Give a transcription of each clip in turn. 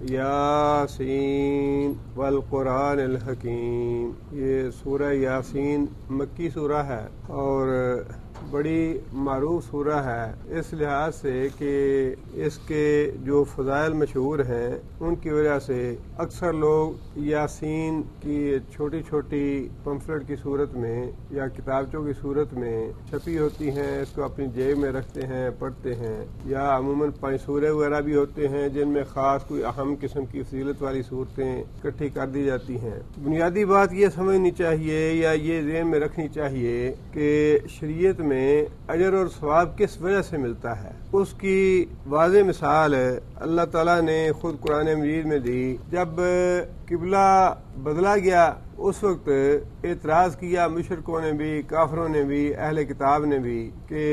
یاسین والقرآن الحکیم۔ یہ سورہ یاسین مکی سورہ ہے اور بڑی معروف سورہ ہے اس لحاظ سے کہ اس کے جو فضائل مشہور ہیں ان کی وجہ سے اکثر لوگ یاسین کی چھوٹی چھوٹی پمفلٹ کی صورت میں یا کتابچوں کی صورت میں چھپی ہوتی ہیں، اس کو اپنی جیب میں رکھتے ہیں، پڑھتے ہیں، یا عموماً 5 سورے وغیرہ بھی ہوتے ہیں جن میں خاص کوئی اہم قسم کی فضیلت والی صورتیں اکٹھی کر دی جاتی ہیں۔ بنیادی بات یہ سمجھنی چاہیے یا یہ ذہن میں رکھنی چاہیے کہ شریعت میں اجر اور ثواب کس وجہ سے ملتا ہے، اس کی واضح مثال اللہ تعالیٰ نے خود قرآن مجید میں دی۔ جب قبلہ بدلا گیا اس وقت اعتراض کیا مشرکوں نے بھی، کافروں نے بھی، اہل کتاب نے بھی کہ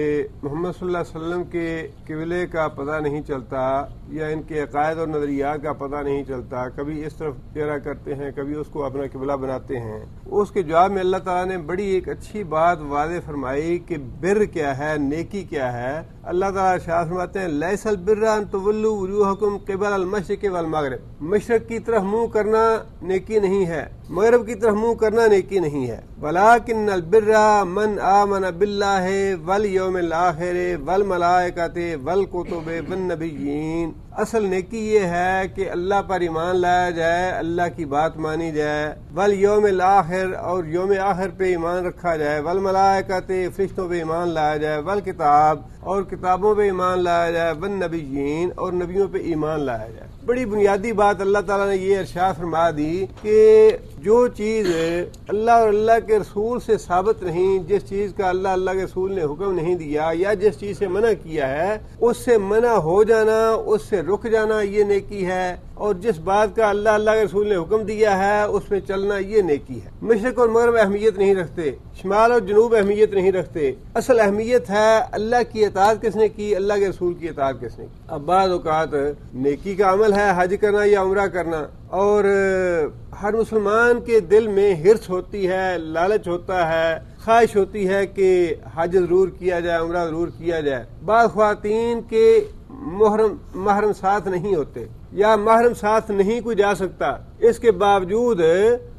محمد صلی اللہ علیہ وسلم کے قبلے کا پتہ نہیں چلتا یا ان کے عقائد اور نظریات کا پتہ نہیں چلتا، کبھی اس طرف چہرہ کرتے ہیں، کبھی اس کو اپنا قبلہ بناتے ہیں۔ اس کے جواب میں اللہ تعالیٰ نے بڑی ایک اچھی بات واضح فرمائی کہ بر کیا ہے، نیکی کیا ہے۔ اللہ تعالیٰ ارشاد فرماتے ہیں لیس البر ان تولوا وجوہکم قبل المشرق والمغرب، مشرق کی طرف منہ کرنا نیکی نہیں ہے، مغرب کی طرف منہ کرنا نیکی نہیں ہے، ولکن البر من آمن باللہ والیوم الآخر والملائکۃ والکتب والنبیین۔ اصل نیکی یہ ہے کہ اللہ پر ایمان لایا جائے، اللہ کی بات مانی جائے، والیوم الآخر اور یوم آخر پہ ایمان رکھا جائے، والملائکۃ فرشتوں پہ ایمان لایا جائے، والکتاب اور کتابوں پہ ایمان لایا جائے، والنبیین اور نبیوں پہ ایمان لایا جائے۔ بڑی بنیادی بات اللہ تعالیٰ نے یہ ارشاد فرما دی کہ جو چیز اللہ اور اللہ کے رسول سے ثابت نہیں، جس چیز کا اللہ کے رسول نے حکم نہیں دیا یا جس چیز سے منع کیا ہے، اس سے منع ہو جانا، اس سے رک جانا یہ نیکی ہے، اور جس بات کا اللہ کے رسول نے حکم دیا ہے اس میں چلنا یہ نیکی ہے۔ مشرق اور مغرب اہمیت نہیں رکھتے، شمال اور جنوب اہمیت نہیں رکھتے، اصل اہمیت ہے اللہ کی اطاعت کس نے کی، اللہ کے رسول کی اطاعت کس نے کی۔ اب بعض اوقات نیکی کا عمل ہے حج کرنا یا عمرہ کرنا، اور ہر مسلمان کے دل میں حرص ہوتی ہے، لالچ ہوتا ہے، خواہش ہوتی ہے کہ حج ضرور کیا جائے، عمرہ ضرور کیا جائے۔ بعض خواتین کے محرم ساتھ نہیں ہوتے یا محرم ساتھ نہیں کوئی جا سکتا، اس کے باوجود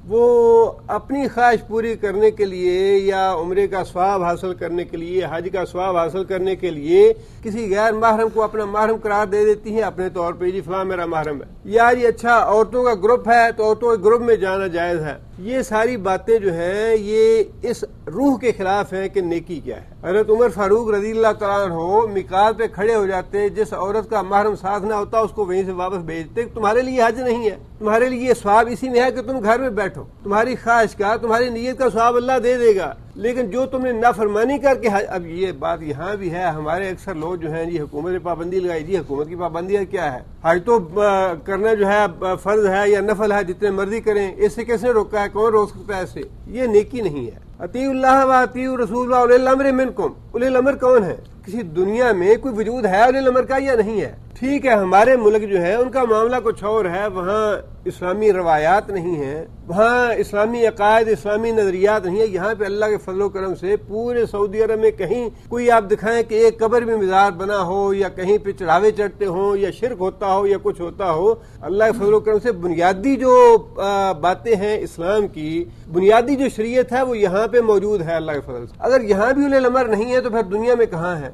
وہ اپنی خواہش پوری کرنے کے لیے یا عمرے کا ثواب حاصل کرنے کے لیے، حج کا ثواب حاصل کرنے کے لیے کسی غیر محرم کو اپنا محرم قرار دے دیتی ہیں اپنے طور پہ، جی فلاں میرا محرم ہے، یا یہ اچھا عورتوں کا گروپ ہے تو عورتوں کے گروپ میں جانا جائز ہے۔ یہ ساری باتیں جو ہیں یہ اس روح کے خلاف ہیں کہ نیکی کیا ہے۔ حضرت عمر فاروق رضی اللہ تعالیٰ عنہ میقات پہ کھڑے ہو جاتے، جس عورت کا محرم ساتھ نہ ہوتا اس کو وہیں سے واپس بھیجتے، تمہارے لیے حج نہیں ہے، تمہارے لیے ثواب اسی میں ہے کہ تم گھر میں بیٹھو، تمہاری خواہش کا، تمہاری نیت کا ثواب اللہ دے دے گا، لیکن جو تم نے نافرمانی کر کے اب یہ بات یہاں بھی ہے، ہمارے اکثر لوگ جو ہیں جی حکومت نے پابندی لگائی، جی حکومت کی پابندی ہے کیا ہے، حج تو کرنا جو ہے فرض ہے یا نفل ہے، جتنے مرضی کریں، اس سے کس نے روکا ہے، کون روک سکتا ہے اس سے؟ یہ نیکی نہیں ہے۔ اطیعوا اللہ و اطیعوا الرسول و اولی الامر منکم، اولی الامر کون ہے؟ کسی دنیا میں کوئی وجود ہے اولی الامر کا یا نہیں ہے؟ ٹھیک ہے ہمارے ملک جو ہے ان کا معاملہ کچھ اور ہے، وہاں اسلامی روایات نہیں ہیں، وہاں اسلامی عقائد، اسلامی نظریات نہیں ہیں۔ یہاں پہ اللہ کے فضل و کرم سے پورے سعودی عرب میں کہیں کوئی آپ دکھائیں کہ ایک قبر میں مزار بنا ہو یا کہیں پہ چڑھاوے چڑھتے ہوں یا شرک ہوتا ہو یا کچھ ہوتا ہو، اللہ کے فضل و کرم سے بنیادی جو باتیں ہیں اسلام کی، بنیادی جو شریعت ہے وہ یہاں پہ موجود ہے اللہ کے فضل سے۔ اگر یہاں بھی اولی الامر نہیں ہے تو پھر دنیا میں کہاں ہے؟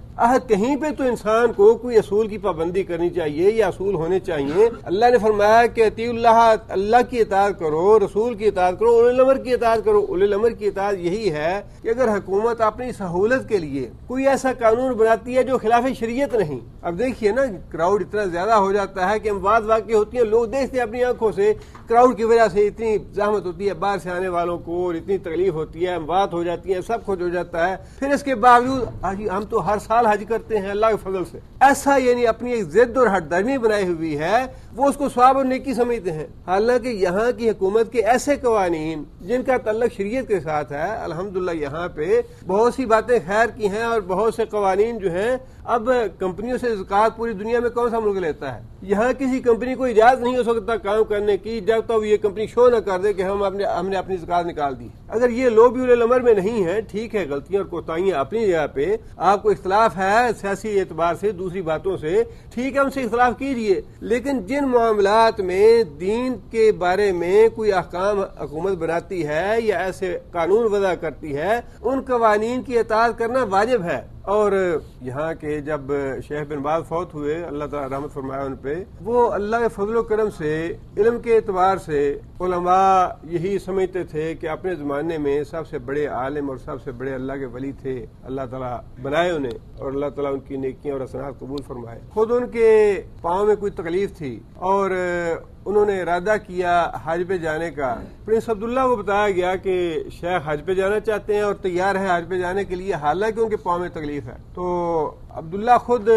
کہیں پہ تو انسان کو کوئی اصول کی پابندی کرنی چاہیے یا اصول ہونے چاہیے۔ اللہ نے فرمایا کہ اطیعوا اللہ، اللہ کی اطاعت کرو، رسول کی اطاعت کرو، اولی الامر کی اطاعت کرو۔ اولی الامر کی اطاعت یہی ہے کہ اگر حکومت اپنی سہولت کے لیے کوئی ایسا قانون بناتی ہے جو خلاف شریعت نہیں، اب دیکھیے نا کراؤڈ اتنا زیادہ ہو جاتا ہے کہ اموات واقع ہوتی ہیں، لوگ دیکھتے ہیں اپنی آنکھوں سے، کراؤڈ کی وجہ سے اتنی زحمت ہوتی ہے باہر سے آنے والوں کو، اور اتنی تکلیف ہوتی ہے، اموات ہو جاتی ہیں، سب کچھ ہو جاتا ہے، پھر اس کے باوجود ہم تو ہر سال حج کرتے ہیں اللہ کے فضل سے۔ ایسا یعنی اپنی ایک ضد اور ہٹ درمی بنائی ہوئی ہے، وہ اس کو ثواب اور نیکی سمجھتے ہیں، حالانکہ یہاں کی حکومت کے ایسے قوانین جن کا تعلق شریعت کے ساتھ ہے، الحمدللہ یہاں پہ بہت سی باتیں خیر کی ہیں، اور بہت سے قوانین جو ہیں اب کمپنیوں سے زکوٰۃ پوری دنیا میں کون سا ملک لیتا ہے؟ یہاں کسی کمپنی کو اجازت نہیں ہو سکتا کام کرنے کی جب تک یہ کمپنی شو نہ کر دے کہ ہم نے اپنی زکوٰۃ نکال دی۔ اگر یہ لوگ بھی اولو الامر میں نہیں ہیں، ٹھیک ہے، غلطیاں اور کوتاہیاں اپنی جگہ پہ، آپ کو اختلاف ہے سیاسی اعتبار سے، دوسری باتوں سے، ٹھیک ہے، ان سے اختلاف کیجیے، لیکن جن معاملات میں دین کے بارے میں کوئی احکام حکومت بناتی ہے یا ایسے قانون وضع کرتی ہے، ان قوانین کی اطاعت کرنا واجب ہے۔ اور یہاں کے جب شیخ بن باز فوت ہوئے، اللہ تعالی رحمت فرمایا ان پہ، وہ اللہ کے فضل و کرم سے علم کے اعتبار سے علماء یہی سمجھتے تھے کہ اپنے زمانے میں سب سے بڑے عالم اور سب سے بڑے اللہ کے ولی تھے، اللہ تعالیٰ بنائے انہیں اور اللہ تعالیٰ ان کی نیکیاں اور حسنات قبول فرمائے۔ خود ان کے پاؤں میں کوئی تکلیف تھی اور انہوں نے ارادہ کیا حج پہ جانے کا۔ پرنس عبداللہ کو بتایا گیا کہ شیخ حج پہ جانا چاہتے ہیں اور تیار ہے حج پہ جانے کے لیے، حالانکہ ان کے پاؤں میں تکلیف ہے۔ تو عبداللہ خود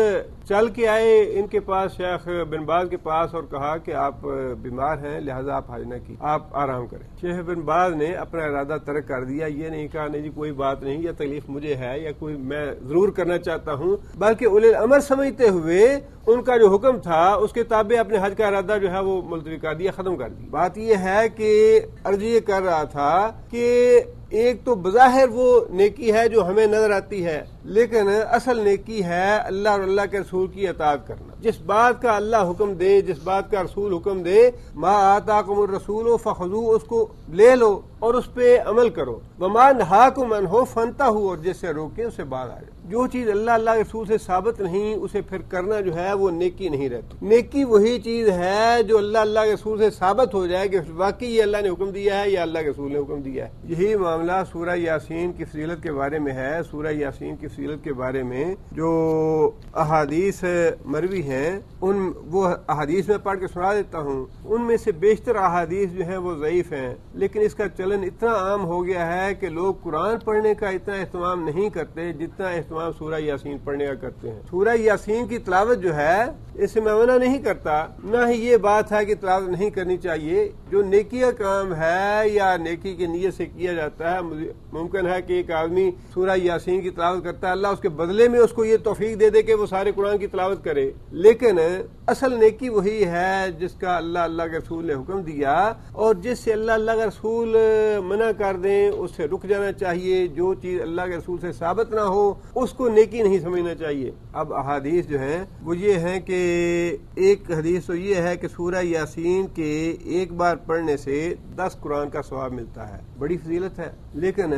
چل کے آئے ان کے پاس، شیخ بن باز کے پاس، اور کہا کہ آپ بیمار ہیں، لہذا آپ حج نہ کی، آپ آرام کریں۔ شیخ بن باز نے اپنا ارادہ ترک کر دیا، یہ نہیں کہا نہیں جی کوئی بات نہیں، یہ تکلیف مجھے ہے یا کوئی میں ضرور کرنا چاہتا ہوں، بلکہ اولی الامر سمجھتے ہوئے ان کا جو حکم تھا اس کے تابع اپنے حج کا ارادہ جو ہے وہ ملتوی کر دیا، ختم کر دی۔ بات یہ ہے کہ عرض یہ کر رہا تھا کہ ایک تو بظاہر وہ نیکی ہے جو ہمیں نظر آتی ہے، لیکن اصل نیکی ہے اللہ اور اللہ کے رسول کی اطاعت کرنا۔ جس بات کا اللہ حکم دے، جس بات کا رسول حکم دے، ما آتاکم الرسول فخذوہ، اس کو لے لو اور اس پہ عمل کرو، وما نہاکم عنہ فانتہوا، اور جس سے روکے اسے باز آ جائے۔ جو چیز اللہ کے رسول سے ثابت نہیں، اسے پھر کرنا جو ہے وہ نیکی نہیں رہتی۔ نیکی وہی چیز ہے جو اللہ کے رسول سے ثابت ہو جائے کہ واقعی یہ اللہ نے حکم دیا ہے یا اللہ کے رسول نے حکم دیا ہے۔ یہی معاملہ سورہ یاسین کی فضیلت کے بارے میں ہے۔ سورہ یاسین کی فضیلت کے بارے میں جو احادیث مروی ہیں، وہ احادیث میں پڑھ کے سنا دیتا ہوں، ان میں سے بیشتر احادیث جو ہیں وہ ضعیف ہیں، لیکن اس کا چلن اتنا عام ہو گیا ہے کہ لوگ قرآن پڑھنے کا اتنا اہتمام نہیں کرتے جتنا اہتمام سورہ یاسین پڑھنے کا کرتے ہیں۔ سورہ یاسین کی تلاوت جو ہے، اس سے میں منع نہیں کرتا، نہ ہی یہ بات ہے کہ تلاوت نہیں کرنی چاہیے۔ جو نیکی کا کام ہے یا نیکی کی نیت سے کیا جاتا ہے، ممکن ہے کہ ایک آدمی سورہ یاسین کی تلاوت کرتا ہے، اللہ اس کے بدلے میں اس کو یہ توفیق دے دے کہ وہ سارے قرآن کی تلاوت کرے، لیکن اصل نیکی وہی ہے جس کا اللہ کے رسول نے حکم دیا، اور جس سے اللہ کا رسول منع کر دیں اس سے رک جانا چاہیے۔ جو چیز اللہ کے رسول سے ثابت نہ ہو اس کو نیکی نہیں سمجھنا چاہیے۔ اب احادیث جو ہیں وہ یہ ہیں کہ ایک حدیث تو یہ ہے کہ سورہ یاسین کے ایک بار پڑھنے سے 10 قرآن کا ثواب ملتا ہے، بڑی فضیلت ہے، لیکن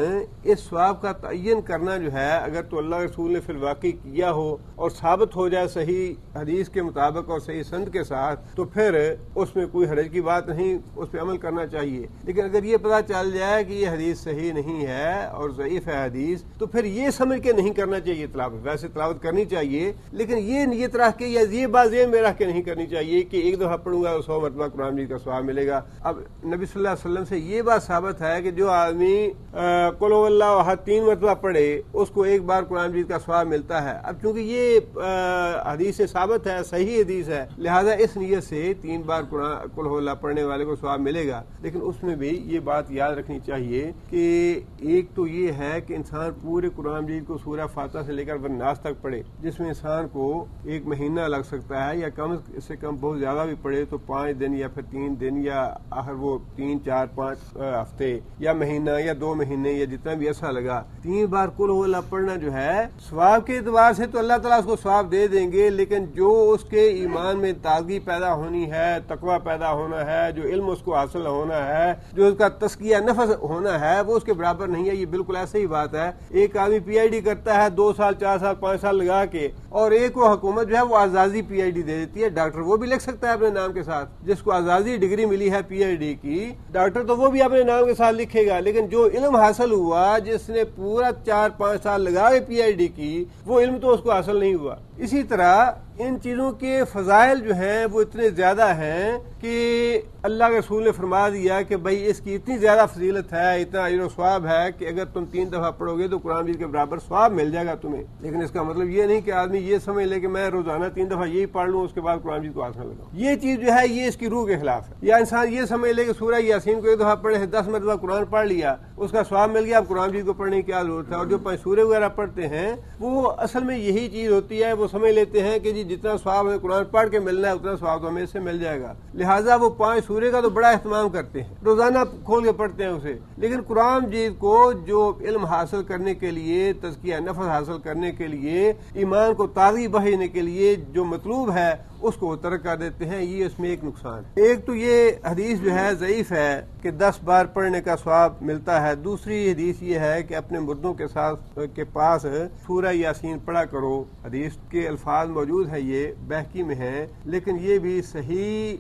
اس ثواب کا تعین کرنا جو ہے، اگر تو اللہ کے رسول نے فی الواقع کیا ہو اور ثابت ہو جائے صحیح حدیث کے مطابق اور صحیح سند کے ساتھ، تو پھر اس میں کوئی حرج کی بات نہیں، اس پہ عمل کرنا چاہیے۔ لیکن اگر یہ پتہ چل جائے کہ یہ حدیث صحیح نہیں ہے اور ضعیف ہے حدیث، تو پھر یہ سمجھ کے نہیں کرنا چاہیے تلاوت۔ ویسے تلاوت کرنی چاہیے، لیکن یہ نیت رکھ کے یا یہ بات ذہن میں رکھ کے نہیں کرنی چاہیے کہ ایک دفعہ پڑھوں گا تو 100 مرتبہ قرآن مجید کا ثواب ملے گا۔ اب نبی صلی اللہ علیہ وسلم سے یہ بات ثابت ہے کہ جو آدمی قل هو اللہ احد 3 مرتبہ پڑھے اس کو ایک بار قرآن مجید کا ثواب ملتا ہے۔ اب چونکہ یہ حدیث سے ثابت ہے، صحیح حدیث ہے، لہذا اس نیت سے 3 بار قل هو اللہ پڑھنے والے کو ثواب ملے گا۔ لیکن اس میں بھی یہ بات یاد رکھنی چاہیے کہ ایک تو یہ ہے کہ انسان پورے قرآن مجید کو سورہ فاتحہ سے لے کر والناس تک پڑھے، جس میں انسان کو 1 مہینہ لگ سکتا ہے، یا کم سے کم بہت زیادہ بھی پڑھے تو 5 دن یا پھر 3 دن یا آخر وہ 3 4 5 ہفتے یا مہینہ یا 2 مہینے یا جتنا بھی عرصہ لگا، 3 بار قل هو اللہ پڑھنا جو ہے ثواب کے اعتبار سے تو اللہ تعالیٰ اس کو ثواب دے دیں گے، لیکن جو اس کے ایمان میں تازگی پیدا ہونی ہے، تقوی پیدا ہونا ہے، جو علم اس کو حاصل ہونا ہے، جو اس کا تزکیہ نفس ہونا ہے، وہ اس کے برابر نہیں ہے۔ یہ بالکل ایسے ہی بات ہے، ایک آدمی پی ایچ ڈی کرتا ہے 2 سال 4 سال 5 سال لگا کے، اور ایک وہ حکومت جو ہے وہ اعزازی پی ایچ ڈی دے دیتی ہے۔ ڈاکٹر وہ بھی لکھ سکتا ہے اپنے نام کے ساتھ، جس کو اعزازی ڈگری ملی ہے پی ایچ ڈی کی، ڈاکٹر تو وہ بھی اپنے نام کے ساتھ لکھے گا، لیکن جو علم حاصل ہوا، جس نے پورا 4 5 سال لگا کے پی ایچ ڈی کی، وہ علم تو اس کو حاصل نہیں ہوا۔ اسی طرح ان چیزوں کے فضائل جو ہیں وہ اتنے زیادہ ہیں کہ اللہ کے رسول نے فرما دیا کہ بھئی اس کی اتنی زیادہ فضیلت ہے، اتنا اجر و ثواب ہے کہ اگر تم 3 دفعہ پڑھو گے تو قرآن مجید کے برابر ثواب مل جائے گا تمہیں۔ لیکن اس کا مطلب یہ نہیں کہ آدمی یہ سمجھ لے کہ میں روزانہ 3 دفعہ یہی پڑھ لوں، اس کے بعد قرآن مجید کو ہاتھ نہ لگاؤں۔ یہ چیز جو ہے یہ اس کی روح کے خلاف ہے۔ یا انسان یہ سمجھ لے کہ سورہ یاسین کو 1 دفعہ پڑھے، 10 مرتبہ قرآن پڑھ لیا، اس کا ثواب مل گیا، اب قرآن مجید کو پڑھنے کی کیا ضرورت ہے۔ اور جو 5 سورے وغیرہ پڑھتے ہیں وہ اصل میں یہی چیز ہوتی ہے، وہ سمجھ لیتے ہیں کہ جی جتنا ثواب ہمیں قرآن پڑھ کے ملنا ہے اتنا ثواب تو ہمیں اس سے مل جائے گا. لہٰذا وہ 5 سورے کا تو بڑا اہتمام کرتے ہیں, روزانہ کھول کے پڑھتے ہیں اسے. لیکن قرآن مجید کو جو علم حاصل کرنے کے لیے, تزکیہ نفس حاصل کرنے کے لیے, ایمان کو تازی بہینے کے لیے جو مطلوب ہے اس کو وہ ترک کر دیتے ہیں. یہ اس میں ایک نقصان ہے. ایک تو یہ حدیث جو ہے ضعیف ہے کہ 10 بار پڑھنے کا ثواب ملتا ہے. دوسری حدیث یہ ہے کہ اپنے مردوں کے پاس سورہ یاسین پڑھا کرو. حدیث کے الفاظ موجود ہیں, یہ بہقی میں ہیں, لیکن یہ بھی صحیح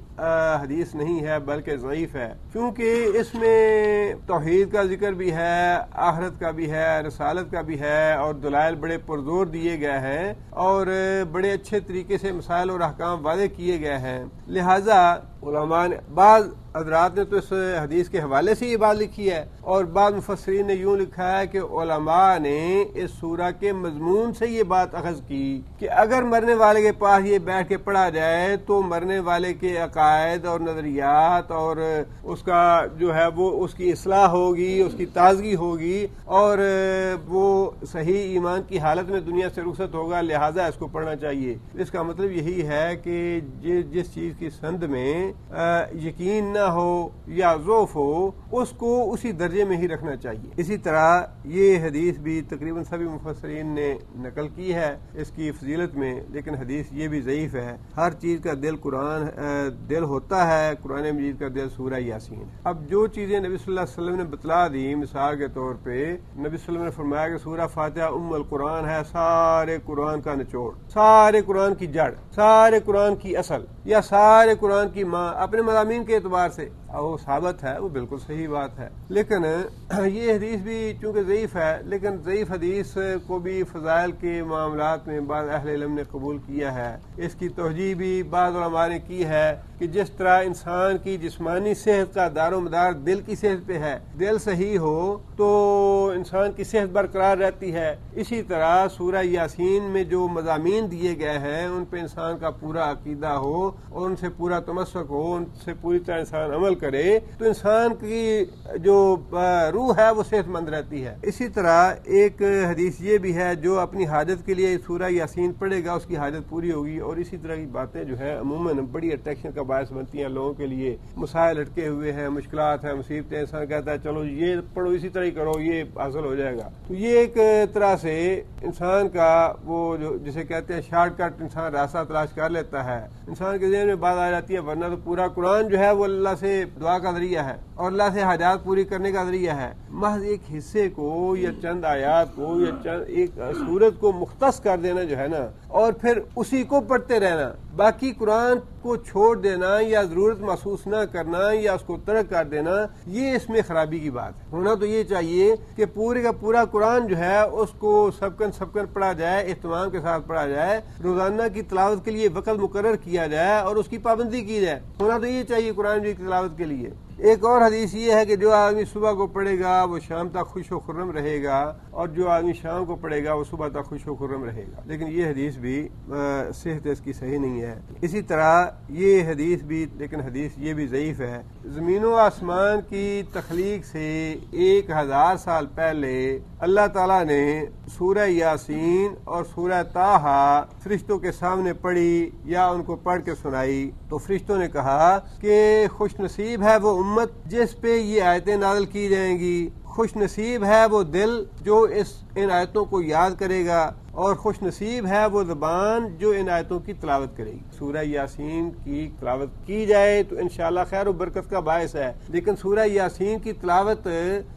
حدیث نہیں ہے بلکہ ضعیف ہے, کیونکہ اس میں توحید کا ذکر بھی ہے, آخرت کا بھی ہے, رسالت کا بھی ہے, اور دلائل بڑے پرزور دیے گئے ہیں اور بڑے اچھے طریقے سے مسائل اور احکام واضح کیے گئے ہیں. لہذا علماء نے, بعض حضرات نے تو اس حدیث کے حوالے سے یہ بات لکھی ہے, اور بعض مفسرین نے یوں لکھا ہے کہ علماء نے اس سورہ کے مضمون سے یہ بات اخذ کی کہ اگر مرنے والے کے پاس یہ بیٹھ کے پڑھا جائے تو مرنے والے کے عقائد اور نظریات اور اس کا جو ہے وہ اس کی اصلاح ہوگی, اس کی تازگی ہوگی, اور وہ صحیح ایمان کی حالت میں دنیا سے رخصت ہوگا. لہذا اس کو پڑھنا چاہیے. اس کا مطلب یہی ہے کہ جس چیز کی سند میں یقین نہ ہو یا ضعف ہو اس کو اسی درجے میں ہی رکھنا چاہیے. اسی طرح یہ حدیث بھی تقریباً سبھی مفسرین نے نقل کی ہے اس کی فضیلت میں, لیکن حدیث یہ بھی ضعیف ہے. ہر چیز کا دل ہوتا ہے, قرآن مجید کا دل سورہ یاسین. اب جو چیزیں نبی صلی اللہ علیہ وسلم نے بتلا دی, مثال کے طور پہ نبی صلی اللہ علیہ وسلم نے فرمایا کہ سورہ فاتحہ القرآن ہے, سارے قرآن کا نچوڑ, سارے قرآن کی جڑ, سارے قرآن کی اصل, یا سارے قرآن کی ماں اپنے مضامین کے اعتبار سے. وہ ثابت ہے, وہ بالکل صحیح بات ہے, لیکن یہ حدیث بھی چونکہ ضعیف ہے, لیکن ضعیف حدیث کو بھی فضائل کے معاملات میں بعض اہل علم نے قبول کیا ہے. اس کی توجیہ بھی بعض علماء نے کی ہے کہ جس طرح انسان کی جسمانی صحت کا دار و مدار دل کی صحت پہ ہے, دل صحیح ہو تو انسان کی صحت برقرار رہتی ہے, اسی طرح سورہ یاسین میں جو مضامین دیے گئے ہیں ان پہ انسان کا پورا عقیدہ ہو اور ان سے پورا تمسک ہو, ان سے پوری طرح انسان عمل کرے تو انسان کی جو روح ہے وہ صحت مند رہتی ہے. اسی طرح ایک حدیث یہ بھی ہے, جو اپنی حاجت کے لیے سورہ یاسین پڑھے گا اس کی حاجت پوری ہوگی. اور اسی طرح کی باتیں جو ہے عموماً بڑی اٹریکشن کا باعث بنتی ہیں لوگوں کے لیے. مسائل اٹکے ہوئے ہیں, مشکلات ہیں, مصیبتیں, انسان کہتا ہے چلو یہ پڑھو, اسی طرح ہی کرو, یہ حاصل ہو جائے گا. تو یہ ایک طرح سے انسان کا وہ جو جسے کہتے ہیں شارٹ کٹ, انسان راستہ تلاش کر لیتا ہے. انسان کے ذہن میں بات آ جاتی ہے, ورنہ تو پورا قرآن جو ہے وہ اللہ سے دعا کا ذریعہ ہے اور اللہ سے حاجات پوری کرنے کا ذریعہ ہے. محض ایک حصے کو یا چند آیات کو یا چند ایک سورت کو مختص کر دینا جو ہے نا, اور پھر اسی کو پڑھتے رہنا, باقی قرآن کو چھوڑ دینا یا ضرورت محسوس نہ کرنا یا اس کو ترک کر دینا, یہ اس میں خرابی کی بات ہے. ہونا تو یہ چاہیے کہ پورے کا پورا قرآن جو ہے اس کو سبکن پڑھا جائے, اہتمام کے ساتھ پڑھا جائے, روزانہ کی تلاوت کے لیے وقت مقرر کیا جائے اور اس کی پابندی کی جائے. ہونا تو یہ چاہیے قرآن کی تلاوت کے لیے. ایک اور حدیث یہ ہے کہ جو آدمی صبح کو پڑھے گا وہ شام تک خوش و خرم رہے گا, اور جو آدمی شام کو پڑھے گا وہ صبح تک خوش و خرم رہے گا. لیکن یہ حدیث بھی صحت اس کی صحیح نہیں ہے. اسی طرح یہ حدیث بھی, لیکن حدیث یہ بھی ضعیف ہے. زمین و آسمان کی تخلیق سے 1000 سال پہلے اللہ تعالیٰ نے سورہ یاسین اور سورہ طٰہٰ فرشتوں کے سامنے پڑھی یا ان کو پڑھ کے سنائی, تو فرشتوں نے کہا کہ خوش نصیب ہے وہ امت جس پہ یہ آیتیں نازل کی جائیں گی, خوش نصیب ہے وہ دل جو ان آیتوں کو یاد کرے گا, اور خوش نصیب ہے وہ زبان جو ان آیتوں کی تلاوت کرے گی. سورہ یاسین کی تلاوت کی جائے تو انشاءاللہ خیر و برکت کا باعث ہے, لیکن سورہ یاسین کی تلاوت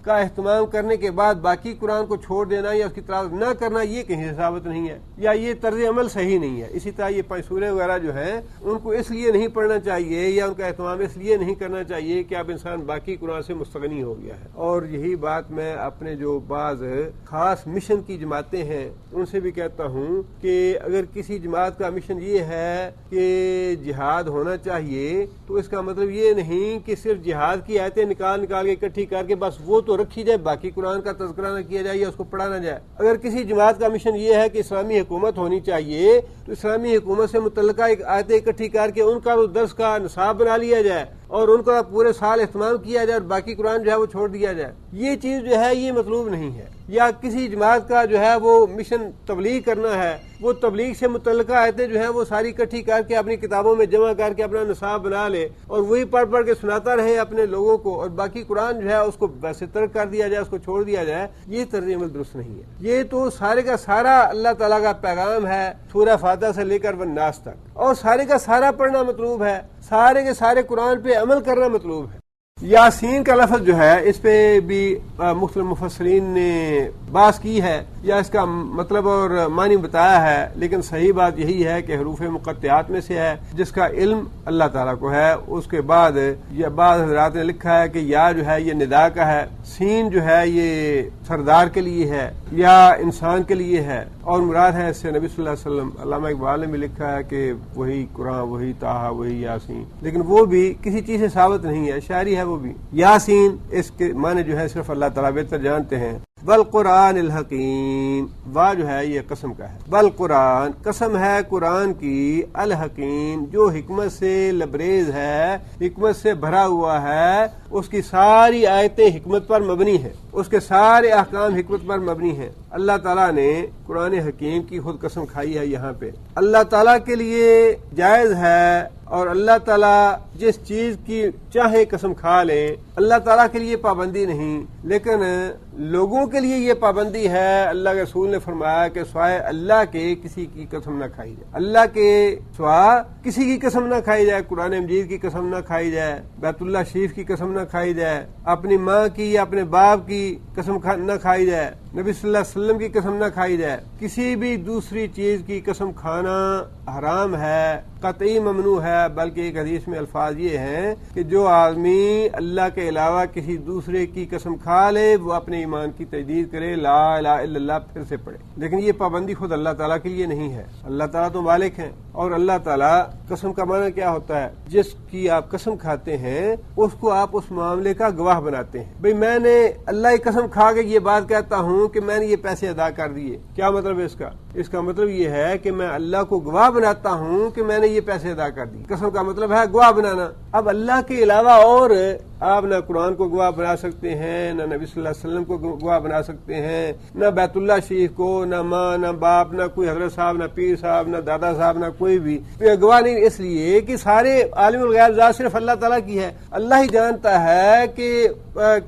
کا اہتمام کرنے کے بعد باقی قرآن کو چھوڑ دینا یا اس کی تلاوت نہ کرنا, یہ کہیں سے ثابت نہیں ہے, یا یہ طرز عمل صحیح نہیں ہے. اسی طرح یہ 5 سورے وغیرہ جو ہیں ان کو اس لیے نہیں پڑھنا چاہیے یا ان کا اہتمام اس لیے نہیں کرنا چاہیے کہ اب انسان باقی قرآن سے مستغنی ہو گیا ہے. اور یہی بات میں اپنے جو بعض خاص مشن کی جماعتیں ہیں ان سے بھی کہتا ہوں کہ اگر کسی جماعت کا مشن یہ ہے کہ جہاد ہونا چاہیے, تو اس کا مطلب یہ نہیں کہ صرف جہاد کی آیتیں نکال کے اکٹھی کر کے بس وہ تو رکھی جائے, باقی قرآن کا تذکرہ نہ کیا جائے یا اس کو پڑھا نہ جائے. اگر کسی جماعت کا مشن یہ ہے کہ اسلامی حکومت ہونی چاہیے تو اسلامی حکومت سے متعلقہ ایک آیتیں اکٹھی کر کے ان کا درس کا نصاب بنا لیا جائے, اور ان کا پورے سال اہتمام کیا جائے اور باقی قرآن جو ہے وہ چھوڑ دیا جائے، یہ چیز جو ہے یہ مطلوب نہیں ہے۔ یا کسی جماعت کا جو ہے وہ مشن تبلیغ کرنا ہے، وہ تبلیغ سے متعلقہ آیتیں جو ہیں وہ ساری اکٹھی کر کے اپنی کتابوں میں جمع کر کے اپنا نصاب بنا لے اور وہی پڑھ پڑھ کے سناتا رہے اپنے لوگوں کو، اور باقی قرآن جو ہے اس کو ویسے ترک کر دیا جائے، اس کو چھوڑ دیا جائے، یہ طرز عمل درست نہیں ہے۔ یہ تو سارے کا سارا اللہ تعالیٰ کا پیغام ہے، سورہ فاتحہ سے لے کر والناس تک، اور سارے کا سارا پڑھنا مطلوب ہے، سارے کے سارے قرآن پہ عمل کرنا مطلوب ہے۔ یاسین کا لفظ جو ہے اس پہ بھی مختلف مفسرین نے بحث کی ہے یا اس کا مطلب اور معنی بتایا ہے، لیکن صحیح بات یہی ہے کہ حروف مقطعات میں سے ہے جس کا علم اللہ تعالیٰ کو ہے۔ اس کے بعد یہ بعض حضرات نے لکھا ہے کہ یا جو ہے یہ ندا کا ہے، سین جو ہے یہ سردار کے لیے ہے یا انسان کے لیے ہے، اور مراد ہے اس سے نبی صلی اللہ علیہ وسلم۔ علامہ اقبال نے بھی لکھا ہے کہ وہی قرآن، وہی طٰہٰ، وہی یاسین، لیکن وہ بھی کسی چیز سے ثابت نہیں ہے، شاعری ہے وہ بھی۔ یاسین اس کے معنی جو ہے صرف اللہ تعالیٰ بہتر جانتے ہیں۔ والقرآن الحکیم، وا جو ہے یہ قسم کا ہے، والقرآن قسم ہے قرآن کی، الحکیم جو حکمت سے لبریز ہے، حکمت سے بھرا ہوا ہے، اس کی ساری آیتیں حکمت پر مبنی ہیں، اس کے سارے احکام حکمت پر مبنی ہیں۔ اللہ تعالیٰ نے قرآن حکیم کی خود قسم کھائی ہے یہاں پہ۔ اللہ تعالیٰ کے لیے جائز ہے، اور اللہ تعالیٰ جس چیز کی چاہے قسم کھا لیں، اللہ تعالیٰ کے لیے پابندی نہیں، لیکن لوگوں کے لیے یہ پابندی ہے۔ اللہ کے رسول نے فرمایا کہ سوائے اللہ کے کسی کی قسم نہ کھائی جائے، اللہ کے سوا کسی کی قسم نہ کھائی جائے، قرآن مجید کی قسم نہ کھائی جائے، بیت اللہ شریف کی قسم نہ کھائی جائے، اپنی ماں کی یا اپنے باپ کی قسم نہ کھائی جائے، نبی صلی اللہ علیہ وسلم کی قسم نہ کھائی جائے، کسی بھی دوسری چیز کی قسم کھانا حرام ہے، قطعی ممنوع ہے۔ بلکہ ایک حدیث میں الفاظ یہ ہیں کہ جو آدمی اللہ کے علاوہ کسی دوسرے کی قسم کھا لے وہ اپنے ایمان کی تجدید کرے، لا الہ الا اللہ پھر سے پڑھے۔ لیکن یہ پابندی خود اللہ تعالیٰ کے لیے نہیں ہے، اللہ تعالیٰ تو مالک ہیں، اور اللہ تعالیٰ قسم کا معنی کیا ہوتا ہے؟ جس کی آپ قسم کھاتے ہیں اس کو آپ اس معاملے کا گواہ بناتے ہیں۔ بھئی میں نے اللہ کی قسم کھا کے یہ بات کہتا ہوں کہ میں نے یہ پیسے ادا کر دیے، کیا مطلب ہے اس کا؟ اس کا مطلب یہ ہے کہ میں اللہ کو گواہ بناتا ہوں کہ میں نے یہ پیسے ادا کر دیے۔ قسم کا مطلب ہے گواہ بنانا۔ اب اللہ کے علاوہ اور آپ نہ قرآن کو گواہ بنا سکتے ہیں، نہ نبی صلی اللہ علیہ وسلم کو گواہ بنا سکتے ہیں، نہ بیت اللہ شریف کو، نہ ماں، نہ باپ، نہ کوئی حضرت صاحب، نہ پیر صاحب، نہ دادا صاحب، نہ کوئی بھی گواہ نہیں، اس لیے کہ سارے عالم الغیب ذات صرف اللہ تعالیٰ کی ہے۔ اللہ ہی جانتا ہے کہ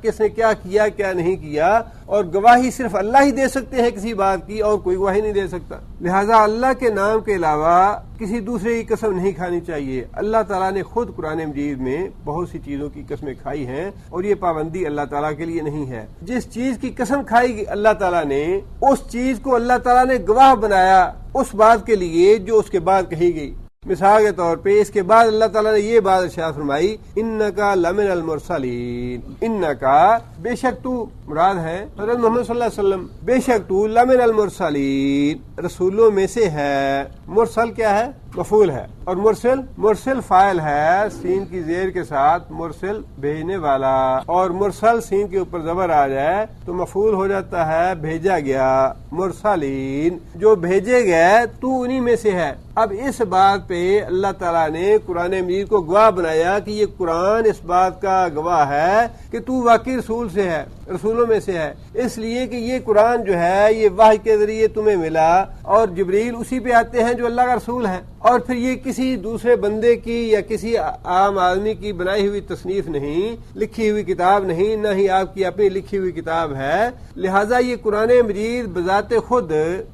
کس نے کیا کیا کیا نہیں کیا، اور گواہی صرف اللہ ہی دے سکتے ہیں کسی بات کی، اور کوئی گواہی نہیں دے سکتا۔ لہذا اللہ کے نام کے علاوہ کسی دوسرے کی قسم نہیں کھانی چاہیے۔ اللہ تعالیٰ نے خود قرآن مجید میں بہت سی چیزوں کی قسمیں کھائی ہیں، اور یہ پابندی اللہ تعالیٰ کے لیے نہیں ہے۔ جس چیز کی قسم کھائی اللہ تعالیٰ نے، اس چیز کو اللہ تعالیٰ نے گواہ بنایا اس بات کے لیے جو اس کے بعد کہی گئی۔ مثال کے طور پہ اس کے بعد اللہ تعالیٰ نے یہ بات ارشاد فرمائی، انکا لمن المرسلین، انکا بے شک تو، مراد ہے حضرت محمد صلی اللہ علیہ وسلم، بے شک تو لمن المرسلین رسولوں میں سے ہے۔ مرسل کیا ہے؟ مفعول ہے، اور مرسل فاعل ہے، سین کی زیر کے ساتھ مرسل بھیجنے والا، اور مرسل سین کے اوپر زبر آ جائے تو مفعول ہو جاتا ہے بھیجا گیا۔ مرسلین جو بھیجے گئے تو انہی میں سے ہے۔ اب اس بات پہ اللہ تعالیٰ نے قرآن مجید کو گواہ بنایا کہ یہ قرآن اس بات کا گواہ ہے کہ تو واقعی رسول سے ہے، رسولوں میں سے ہے، اس لیے کہ یہ قرآن جو ہے یہ وحی کے ذریعے تمہیں ملا، اور جبریل اسی پہ آتے ہیں جو اللہ کا رسول ہے، اور پھر یہ کسی دوسرے بندے کی یا کسی عام آدمی کی بنائی ہوئی تصنیف نہیں، لکھی ہوئی کتاب نہیں، نہ ہی آپ کی اپنی لکھی ہوئی کتاب ہے۔ لہٰذا یہ قرآن مجید بذات خود